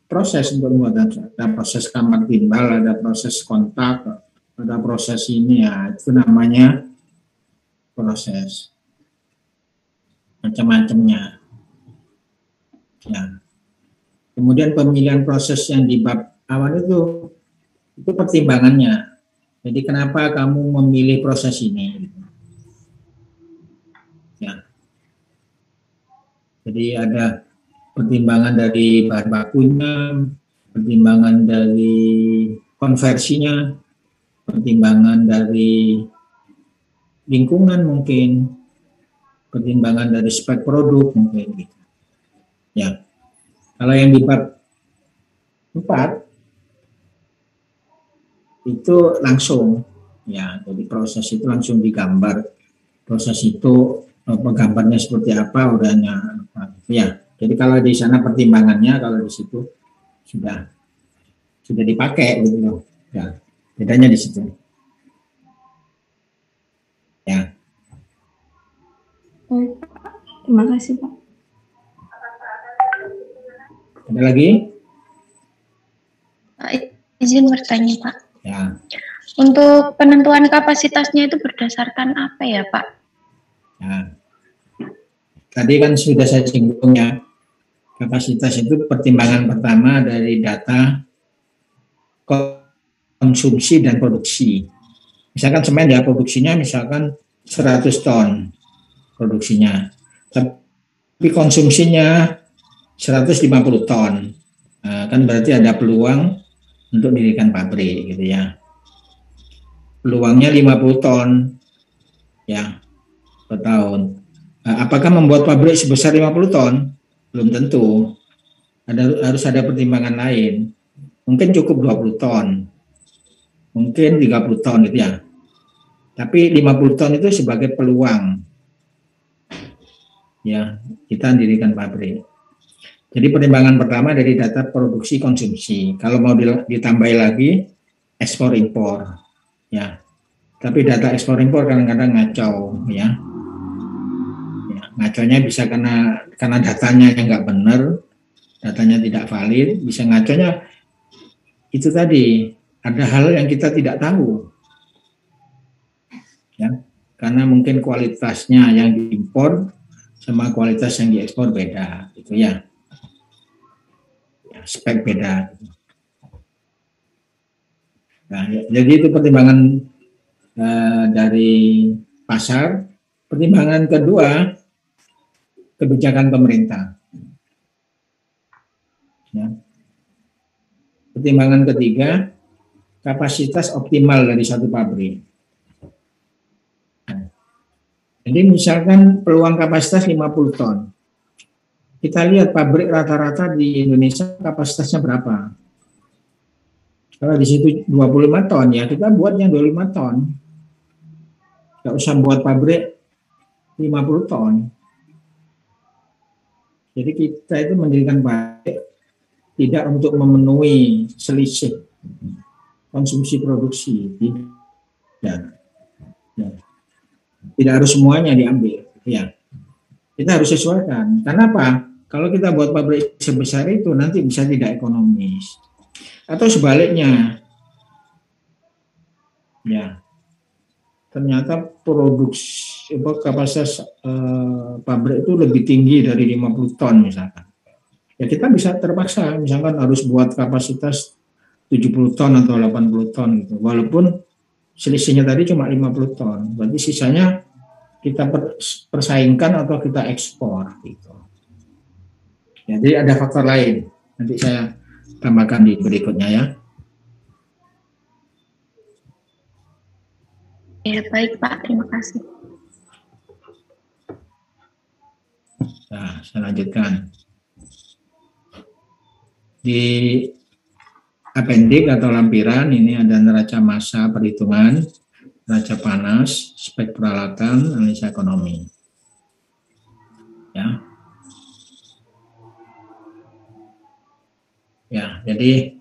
proses untuk membuat asam? Ada proses kamar timbal, ada proses kontak, ada proses ini ya, itu namanya proses macam-macamnya. Ya. Kemudian pemilihan proses yang di bab awal itu pertimbangannya. Jadi kenapa kamu memilih proses ini? Ya. Jadi ada pertimbangan dari bahan bakunya, pertimbangan dari konversinya, pertimbangan dari lingkungan mungkin, pertimbangan dari spek produk mungkin gitu. Ya. Kalau yang di bab 4 itu langsung ya, jadi proses itu langsung digambar. Proses itu gambarnya seperti apa udahnya ya. Jadi kalau di sana pertimbangannya, kalau di situ sudah dipakai gitu loh. Ya, bedanya di situ. Ya. Baik, Pak. Terima kasih Pak. Ada lagi? Izin bertanya Pak. Ya. Untuk penentuan kapasitasnya itu berdasarkan apa ya Pak? Ya. Tadi kan sudah saya singgung ya. Kapasitas itu pertimbangan pertama dari data konsumsi dan produksi. Misalkan semen ya, produksinya misalkan 100 ton produksinya, tapi konsumsinya 150 ton. Nah, kan berarti ada peluang untuk dirikan pabrik gitu ya. Peluangnya 50 ton ya per tahun. Nah, apakah membuat pabrik sebesar 50 ton? Belum tentu. Harus ada pertimbangan lain. Mungkin cukup 20 ton. Mungkin 30 ton gitu ya. Tapi 50 ton itu sebagai peluang ya kita dirikan pabrik. Jadi pertimbangan pertama dari data produksi konsumsi. Kalau mau ditambah lagi ekspor impor ya. Tapi data ekspor impor kadang-kadang ngacau ya. Ngaconya bisa karena datanya yang nggak benar, datanya tidak valid, bisa ngaconya itu tadi ada hal yang kita tidak tahu ya, karena mungkin kualitasnya yang diimpor sama kualitas yang diekspor beda gitu ya, spek beda. Nah, jadi itu pertimbangan dari pasar. Pertimbangan kedua, kebijakan pemerintah. Ya. Pertimbangan ketiga, kapasitas optimal dari satu pabrik. Nah, jadi misalkan peluang kapasitas 50 ton. Kita lihat pabrik rata-rata di Indonesia kapasitasnya berapa. Kalau di situ 25 ton ya kita buat yang 25 ton. Nggak usah buat pabrik 50 ton. Jadi kita itu mendirikan pabrik tidak untuk memenuhi selisih konsumsi produksi. Tidak harus semuanya diambil. Ya. Kita harus sesuaikan. Karena apa? Kalau kita buat pabrik sebesar itu nanti bisa tidak ekonomis. Atau sebaliknya, ya ternyata produksi kapasitas pabrik itu lebih tinggi dari 50 ton misalkan. Ya kita bisa terpaksa misalkan harus buat kapasitas 70 ton atau 80 ton gitu. Walaupun selisihnya tadi cuma 50 ton. Berarti sisanya kita persaingkan atau kita ekspor gitu. Jadi ada faktor lain. Nanti saya tambahkan di berikutnya ya. Ya baik Pak, terima kasih. Nah, saya lanjutkan. Di Apendik atau lampiran, ini ada neraca massa perhitungan, neraca panas, spek peralatan, analisa ekonomi. Ya. Ya, jadi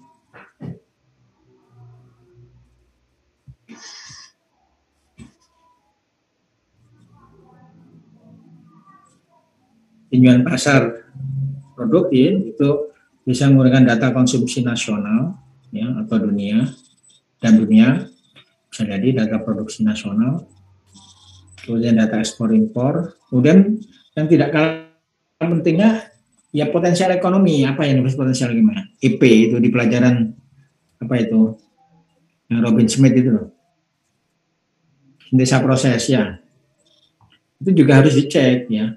tinjauan pasar produk ya, itu bisa menggunakan data konsumsi nasional ya, atau dunia, dan dunia bisa jadi data produksi nasional, kemudian data ekspor impor, kemudian yang tidak kalah pentingnya ya potensial ekonomi. Apa yang disebut potensial gimana? IP itu di pelajaran apa itu yang Robin Smith itu loh, desa proses ya, itu juga harus dicek ya.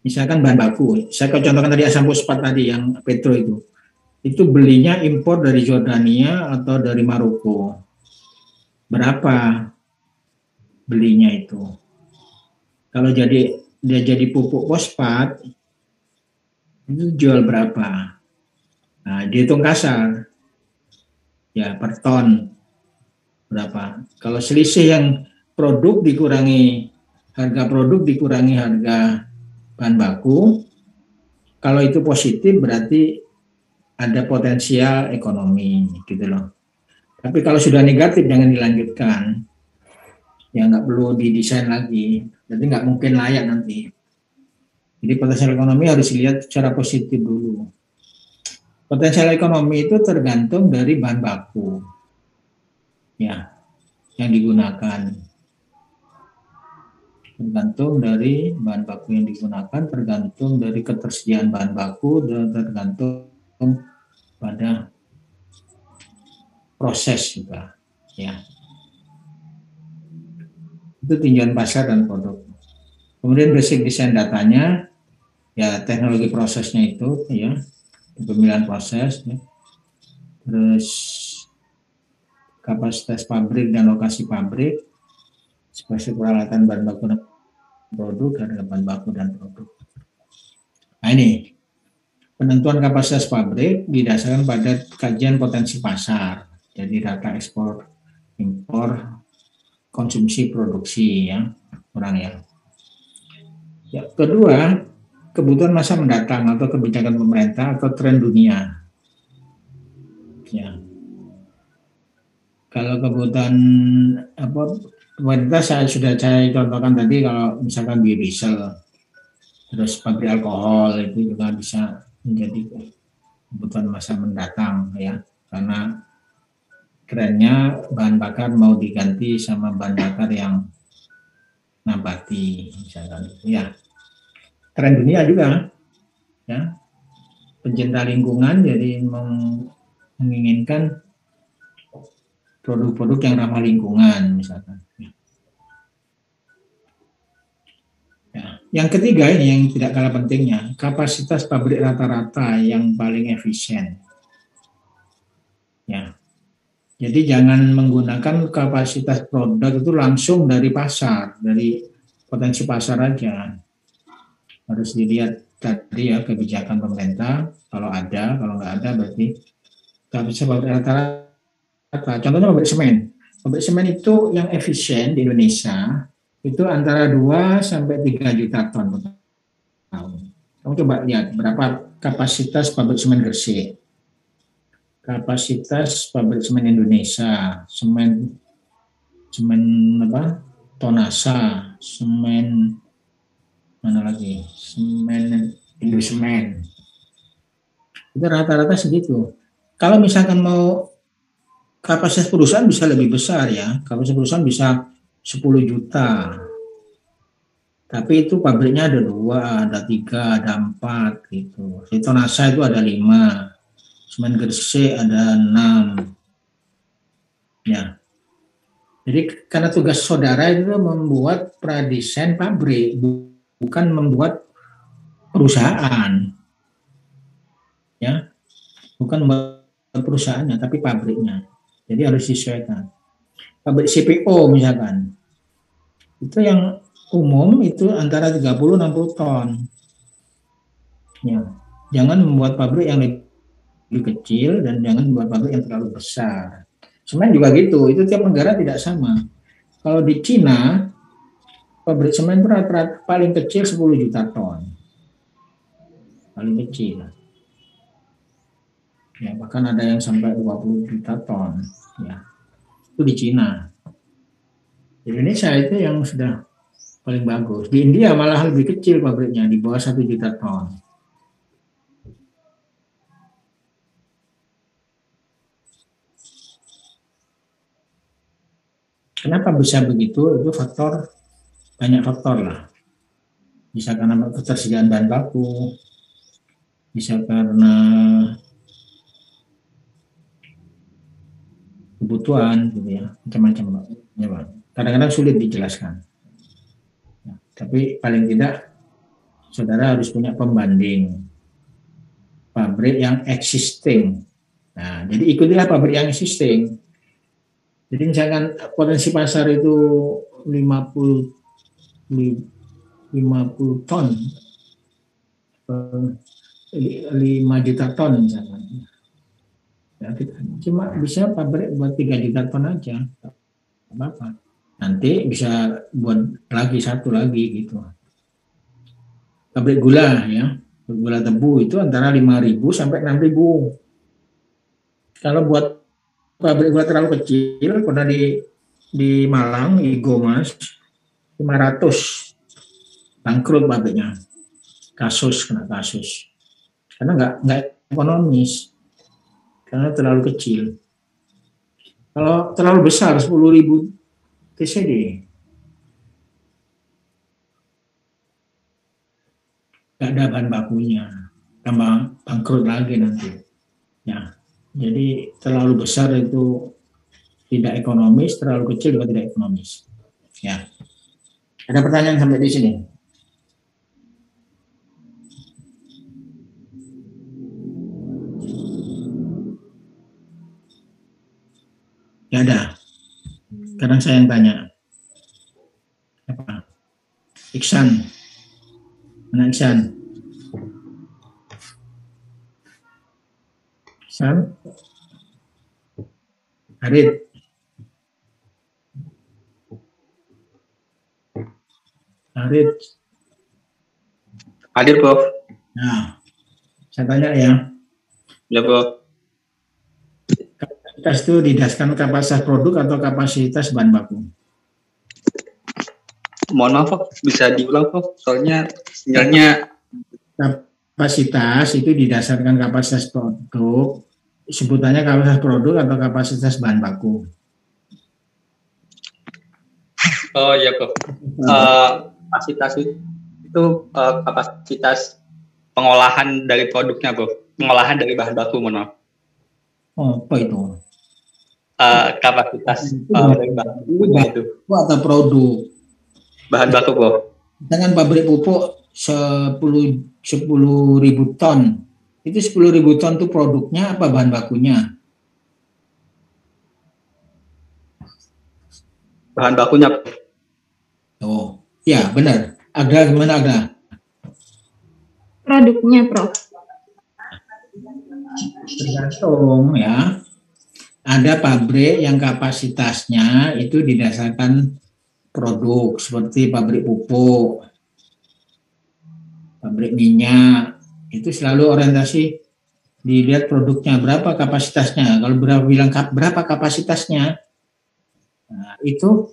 Misalkan bahan baku, saya contohkan tadi asam fosfat tadi yang petro itu belinya impor dari Jordania atau dari Maroko. Berapa belinya itu? Kalau dia jadi pupuk fosfat, itu jual berapa? Nah, dihitung kasar, ya per ton berapa? Kalau selisih yang produk dikurangi harga produk dikurangi harga bahan baku, kalau itu positif berarti ada potensial ekonomi gitu loh. Tapi kalau sudah negatif jangan dilanjutkan, ya nggak perlu didesain lagi, jadi nggak mungkin layak nanti. Jadi potensial ekonomi harus dilihat secara positif dulu. Potensial ekonomi itu tergantung dari bahan baku, ya, yang digunakan. Tergantung dari bahan baku yang digunakan, tergantung dari ketersediaan bahan baku, dan tergantung pada proses juga, ya. Itu tinjauan pasar dan produk. Kemudian basic design datanya, ya teknologi prosesnya itu, ya, pemilihan proses, ya. Terus kapasitas pabrik dan lokasi pabrik, spesifikasi peralatan bahan baku dan produk, harga bahan baku dan produk. Nah ini, penentuan kapasitas pabrik didasarkan pada kajian potensi pasar, jadi data ekspor, impor, konsumsi, produksi, ya, orang ya. Ya, kedua, kebutuhan masa mendatang atau kebijakan pemerintah atau tren dunia. Ya. Kalau kebutuhan apa pemerintah saya contohkan tadi, kalau misalkan biodiesel, terus pabrik alkohol itu juga bisa menjadi kebutuhan masa mendatang ya, karena trennya bahan bakar mau diganti sama bahan bakar yang nabati misalkan ya. Tren dunia juga ya, pencinta lingkungan jadi menginginkan produk-produk yang ramah lingkungan misalkan. Ya. Yang ketiga ini yang tidak kalah pentingnya, kapasitas pabrik rata-rata yang paling efisien. Ya. Jadi jangan menggunakan kapasitas produk itu langsung dari pasar, dari potensi pasar aja. Harus dilihat tadi ya kebijakan pemerintah, kalau ada, kalau nggak ada berarti kapasitas pabrik rata-rata. Contohnya pabrik semen. Pabrik semen itu yang efisien di Indonesia itu antara 2 sampai 3 juta ton per tahun. Kamu coba lihat berapa kapasitas pabrik semen Gresik. Kapasitas pabrik semen Indonesia, semen apa? Tonasa, semen mana lagi? Semen Indosemen. Itu rata-rata segitu. Kalau misalkan mau kapasitas perusahaan bisa lebih besar ya, kapasitas perusahaan bisa 10 juta. Tapi itu pabriknya ada 2, ada 3, ada 4 gitu. Di Tonasa itu ada 5, semen Gresik ada 6. Ya. Jadi karena tugas saudara itu membuat pradesain pabrik, bukan membuat perusahaan. Ya. Bukan membuat perusahaannya, tapi pabriknya. Jadi harus disesuaikan. Pabrik CPO misalkan, itu yang umum itu antara 30-60 ton. Ya. Jangan membuat pabrik yang lebih kecil dan jangan buat pabrik yang terlalu besar. Semen juga gitu, itu tiap negara tidak sama. Kalau di Cina, pabrik semen itu rata-rata paling kecil 10 juta ton. Paling kecil. Ya, bahkan ada yang sampai 20 juta ton. Ya, itu di Cina. Di Indonesia itu yang sudah paling bagus. Di India malah lebih kecil pabriknya, di bawah 1 juta ton. Kenapa bisa begitu? Itu banyak faktor lah. Bisa karena ketersediaan bahan baku, bisa karena kebutuhan, gitu ya, macam-macam. Kadang-kadang sulit dijelaskan. Tapi paling tidak, saudara harus punya pembanding pabrik yang existing. Nah, jadi ikutilah pabrik yang existing. Jadi misalkan potensi pasar itu 50 ton, 5 juta ton misalkan. Ya, cuma bisa pabrik buat 3 juta ton aja, apa-apa. Nanti bisa buat lagi satu lagi gitu. Pabrik gula ya, gula tebu itu antara 5.000 sampai 6.000. Kalau buat pabrik gula terlalu kecil, pernah di Malang, Igo Mas, 500 bangkrut pabriknya, kena kasus, karena nggak ekonomis, karena terlalu kecil. Kalau terlalu besar 10.000 TCD, nggak ada bahan bakunya, tambah bangkrut lagi nanti. Ya, jadi terlalu besar itu tidak ekonomis, terlalu kecil juga tidak ekonomis. Ya, ada pertanyaan sampai di sini? Ya ada. Sekarang saya yang tanya. Apa? Iksan. Mana Iksan? Iksan? Harid. Harid. Hadir, Prof. Nah, saya tanya ya. Ya, Prof. Kapasitas itu didasarkan kapasitas produk atau kapasitas bahan baku? Mohon maaf, Prof. Bisa diulang, Prof. Soalnya sinyalnya. Kapasitas itu didasarkan kapasitas produk, sebutannya kapasitas produk atau kapasitas bahan baku. Oh ya, Prof. Kapasitas itu kapasitas pengolahan dari produknya, Prof. Pengolahan dari bahan baku, mohon maaf. Oh, apa itu? Kapasitas dari bahan bakunya itu. Atau produk? Bahan baku, Prof. Dengan pabrik pupuk 10.000 ton. Itu 10.000 ton itu produknya apa bahan bakunya? Bahan bakunya, Prof. Oh, ya benar. Ada gimana ada? Produknya, Prof. Tergantung ya. Ada pabrik yang kapasitasnya itu didasarkan produk seperti pabrik pupuk, pabrik minyak, itu selalu orientasi dilihat produknya berapa kapasitasnya. Kalau bilang berapa kapasitasnya, nah, itu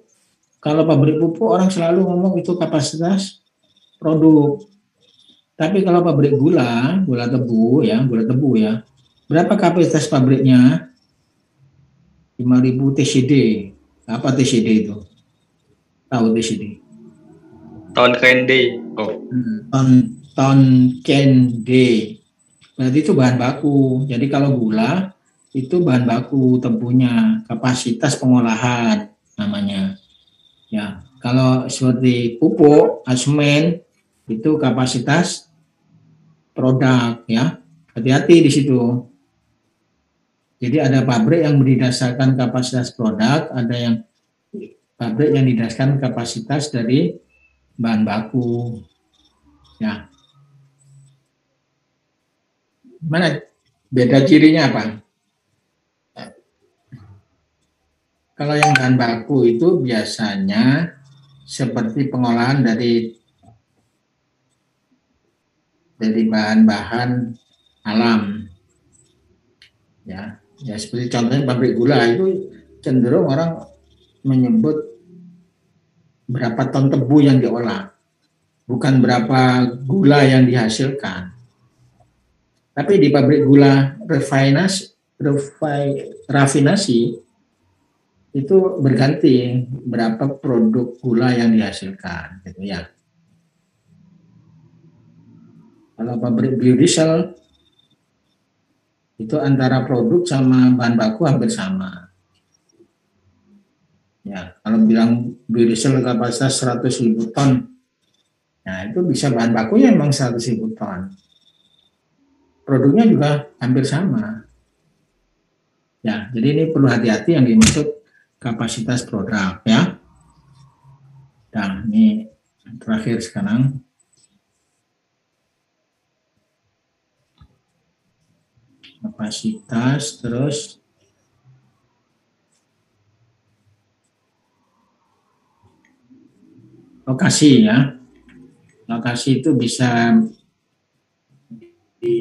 kalau pabrik pupuk orang selalu ngomong itu kapasitas produk. Tapi kalau pabrik gula tebu ya, berapa kapasitas pabriknya? 5.000 TCD. Apa TCD itu? Tahu TCD? Ton Kende. Oh. Ton Kende. Berarti itu bahan baku. Jadi kalau gula itu bahan baku tebunya, kapasitas pengolahan namanya. Ya, kalau seperti pupuk, semen itu kapasitas produk ya. Hati-hati di situ. Jadi ada pabrik yang berdasarkan kapasitas produk, ada yang pabrik yang didasarkan kapasitas dari bahan baku. Ya. Mana Beda cirinya apa? Kalau yang bahan baku itu biasanya seperti pengolahan dari bahan-bahan alam, ya seperti contohnya pabrik gula itu cenderung orang menyebut berapa ton tebu yang diolah, bukan berapa gula yang dihasilkan. Tapi di pabrik gula rafinasi itu berganti berapa produk gula yang dihasilkan, gitu ya. Kalau pabrik biodiesel itu antara produk sama bahan baku hampir sama. Ya, kalau bilang biodiesel kapasitas 100.000 ton, nah itu bisa bahan bakunya memang 100.000 ton. Produknya juga hampir sama. Ya, jadi ini perlu hati-hati yang dimaksud kapasitas produk, ya. Nah, ini terakhir sekarang. Kapasitas, terus lokasi, ya. Lokasi itu bisa di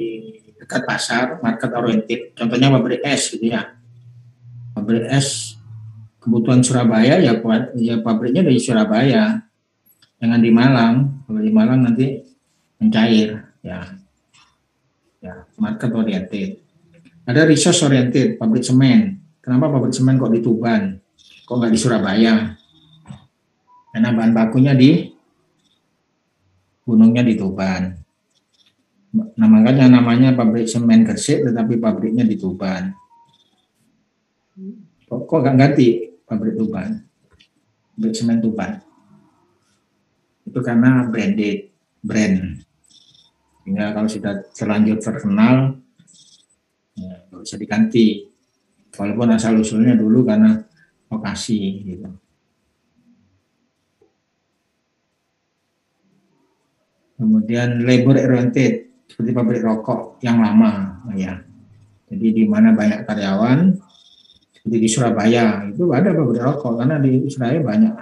dekat pasar, market oriented. Contohnya pabrik es, gitu ya. Pabrik es kebutuhan Surabaya, ya pabriknya dari Surabaya. Jangan di Malang. Kalau di Malang nanti mencair, ya. Ya, market oriented. Ada resource oriented, pabrik semen. Kenapa pabrik semen kok di Tuban? Kok nggak di Surabaya? Karena bahan bakunya di gunungnya di Tuban. Nah, makanya namanya pabrik semen Gresik, tetapi pabriknya di Tuban. Kok nggak ganti pabrik Tuban? Pabrik semen Tuban. Itu karena brand. Sehingga kalau sudah terlanjur terkenal, ya, bisa diganti. Walaupun asal usulnya dulu karena lokasi, gitu. Kemudian labor oriented, seperti pabrik rokok yang lama, ya. Jadi di mana banyak karyawan, seperti di Surabaya itu ada pabrik rokok karena di Surabaya banyak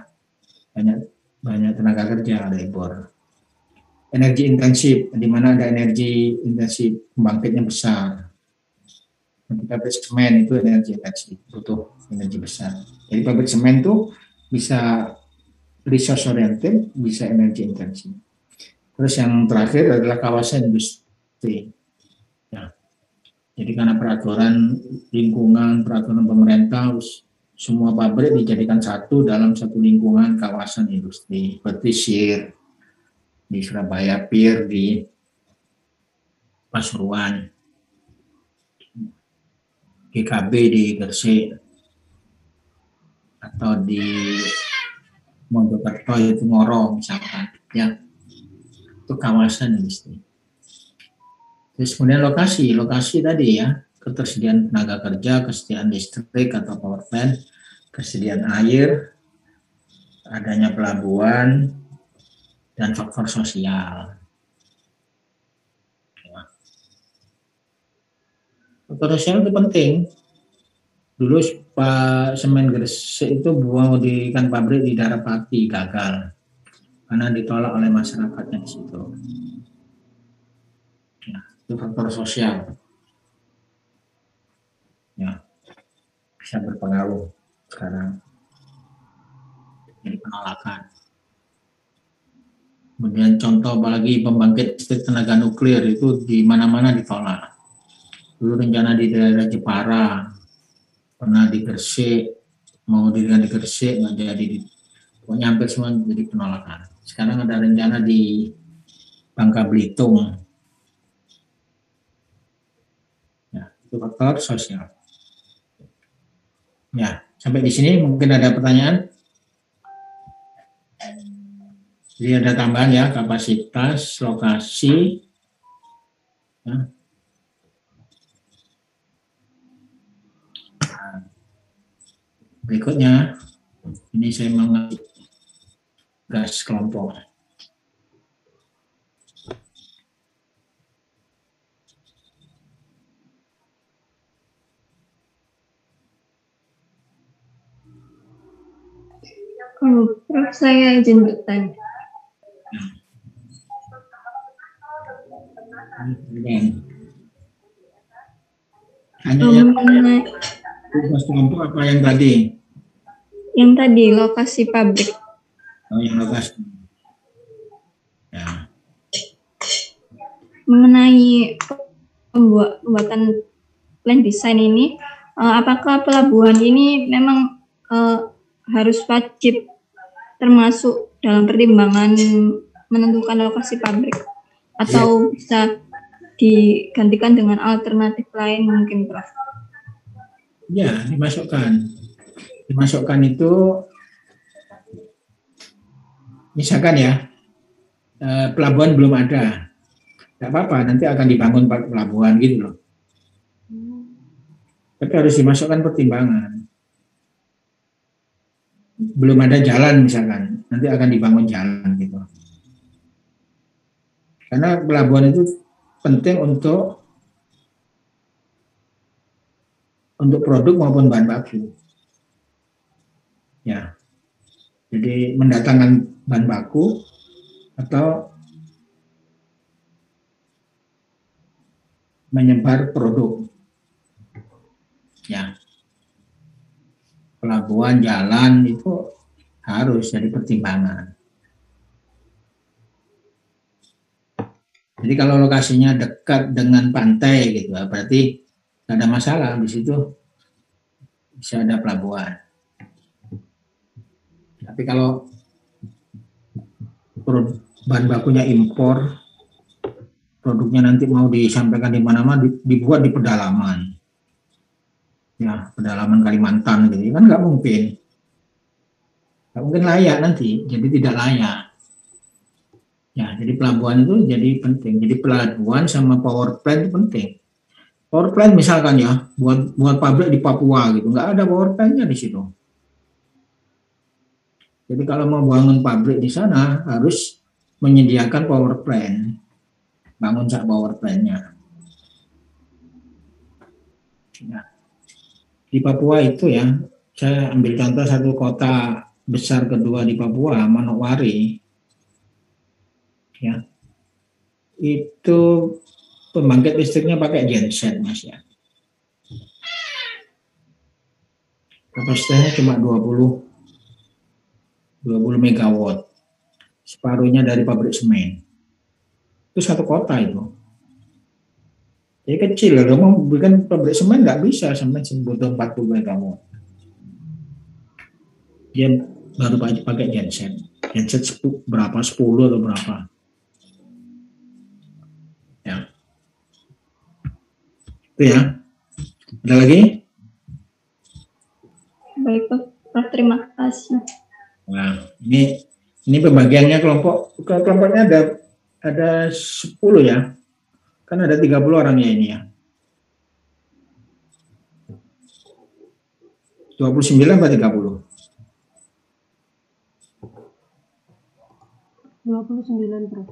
tenaga kerja, labor. Energi intensif, di mana ada energi intensif pembangkitnya besar. Pabrik semen itu energi intensif, butuh energi besar. Jadi pabrik semen itu bisa resource oriented, bisa energi intensif. Terus yang terakhir adalah kawasan industri. Ya. Jadi karena peraturan lingkungan, peraturan pemerintah, semua pabrik dijadikan satu dalam satu lingkungan kawasan industri. Seperti SIR di Surabaya, PIR di Pasuruan, GKB di Gresik, atau di Mojokerto itu Ngoro misalkan, ya. Itu kawasan industri. Terus kemudian lokasi tadi, ya, ketersediaan tenaga kerja, kesediaan listrik atau power plant, kesediaan air, adanya pelabuhan, dan faktor sosial. Faktor sosial itu penting. Dulu Pak Semen Gresik itu mau didirikan pabrik di Darapati, gagal karena ditolak oleh masyarakatnya di situ. Nah, itu faktor sosial. Ya, bisa berpengaruh sekarang. Jadi penolakan. Kemudian contoh apalagi pembangkit listrik tenaga nuklir itu di mana-mana ditolak. Dulu rencana di daerah Jepara, pernah di Gresik, mau didirikan di Gresik nggak jadi, pokoknya hampir semua jadi penolakan. Sekarang ada rencana di Bangka Belitung. Ya, itu faktor sosial. Ya, sampai di sini mungkin ada pertanyaan. Jadi ada tambahan, ya, kapasitas, lokasi. Ya. Berikutnya, ini saya mengasih gas kelompok. Prof, saya izin bertanya. Hanya yang Mengenai tugas kelompok apa yang tadi? yang tadi lokasi pabrik. Oh, yang lokasi. Ya. Mengenai pembuatan plan design ini, apakah pelabuhan ini memang harus wajib termasuk dalam pertimbangan menentukan lokasi pabrik, atau bisa digantikan dengan alternatif lain mungkin, Prof? Ya, dimasukkan. Dimasukkan itu, misalkan ya, pelabuhan belum ada. Tidak apa-apa, nanti akan dibangun pelabuhan gitu loh. Tapi harus dimasukkan pertimbangan. Belum ada jalan misalkan, nanti akan dibangun jalan gitu. Karena pelabuhan itu penting untuk produk maupun bahan baku. Ya. Jadi mendatangkan bahan baku atau menyebar produk. Ya. Pelabuhan, jalan itu harus jadi pertimbangan. Jadi kalau lokasinya dekat dengan pantai gitu, berarti tidak ada masalah, di situ bisa ada pelabuhan. Tapi kalau bahan bakunya impor, produknya nanti mau disampaikan di mana-mana, dibuat di pedalaman. Ya, pedalaman Kalimantan gitu, kan nggak mungkin. Nggak mungkin layak nanti, jadi tidak layak. Ya, jadi pelabuhan itu jadi penting. Jadi pelabuhan sama power plant itu penting. Power plant misalkan ya, buat pabrik di Papua gitu, nggak ada power plantnya di situ. Jadi kalau mau bangun pabrik di sana harus menyediakan power plant, bangun power plantnya. Ya. Di Papua itu ya, saya ambil contoh satu kota besar kedua di Papua, Manokwari. Ya, itu pembangkit listriknya pakai genset, Mas ya. Kapasitasnya cuma 20 megawatt. Separuhnya dari pabrik semen. Itu satu kota itu. Jadi kecil, kalau mau bikin pabrik semen nggak bisa, semen butuh 40 megawatt. Dia baru pakai genset. Genset berapa? 10 atau berapa? Ya. Itu ya. Ada lagi? Baik, Prof. Terima kasih. Nah, ini pembagiannya kelompoknya ada 10 ya. Kan ada 30 orang ya ini ya. 29 atau 30? 29, Prof.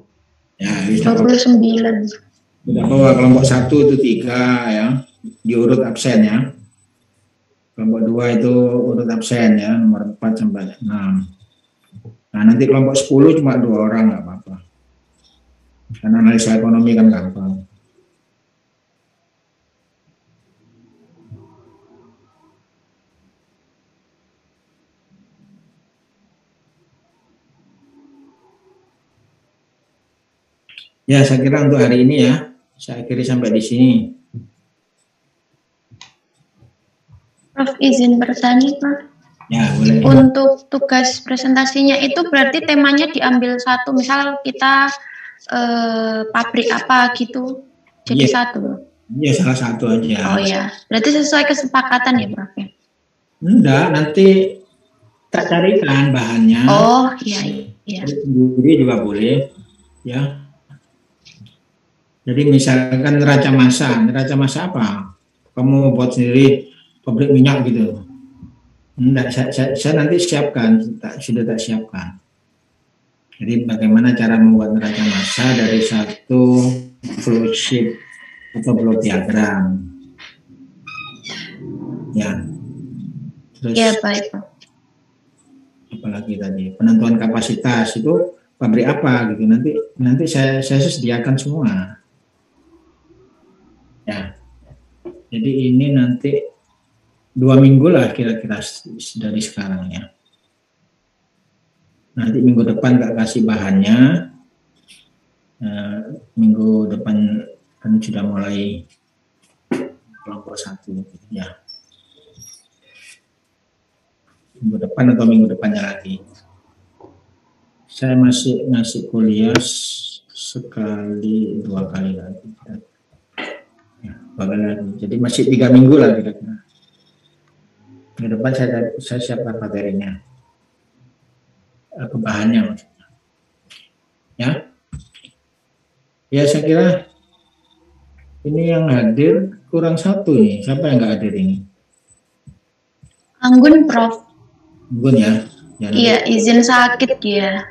Ya, 29. Kita bawa kelompok 1 itu 3 ya, diurut absen ya. Kelompok 2 itu urut absen ya, nomor 4 sampai 6. Nah, nanti kelompok 10 cuma 2 orang, nggak apa-apa. Karena analisa ekonomi kan gampang. Ya, saya kira untuk hari ini ya, saya akhiri sampai di sini. Prof, izin bertanya, Prof. Ya, boleh. Untuk tugas presentasinya itu berarti temanya diambil satu, misal kita pabrik apa gitu, jadi satu. Iya, salah satu aja. Oh ya, berarti sesuai kesepakatan ya, Prof? Enggak, nanti tak carikan bahannya. Oh iya. Sendiri juga boleh, ya. Jadi misalkan neraca massa apa? Kamu buat sendiri pabrik minyak gitu. Enggak, saya nanti siapkan, sudah tak siapkan. Jadi bagaimana cara membuat neraca massa dari satu flow sheet atau block diagram. Ya. Terus ya, baik, Pak. apalagi tadi penentuan kapasitas itu pabrik apa gitu, nanti saya sediakan semua ya. Jadi ini nanti 2 minggu lah kira-kira dari sekarang ya. Nanti minggu depan nggak kasih bahannya, minggu depan kan sudah mulai kelompok 1 gitu ya. Minggu depan atau minggu depannya lagi. Saya masih ngasih kuliah sekali 2 kali lagi. Ya, 2 kali lagi. Jadi masih 3 minggu lah kira-kira. Minggu depan saya siapkan materinya. Bahannya maksudnya. Ya. Ya saya kira ini yang hadir kurang 1 nih. Siapa yang nggak hadir ini? Anggun, Prof. Anggun ya? Iya, izin sakit dia.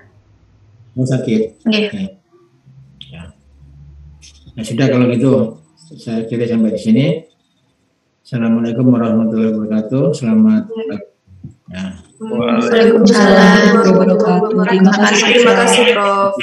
Mau sakit? Iya. Okay. Ya. Nah sudah kalau gitu, saya kira sampai di sini. Assalamualaikum warahmatullahi wabarakatuh. Selamat pagi. Ya. Waalaikumsalam. Terima kasih, Prof.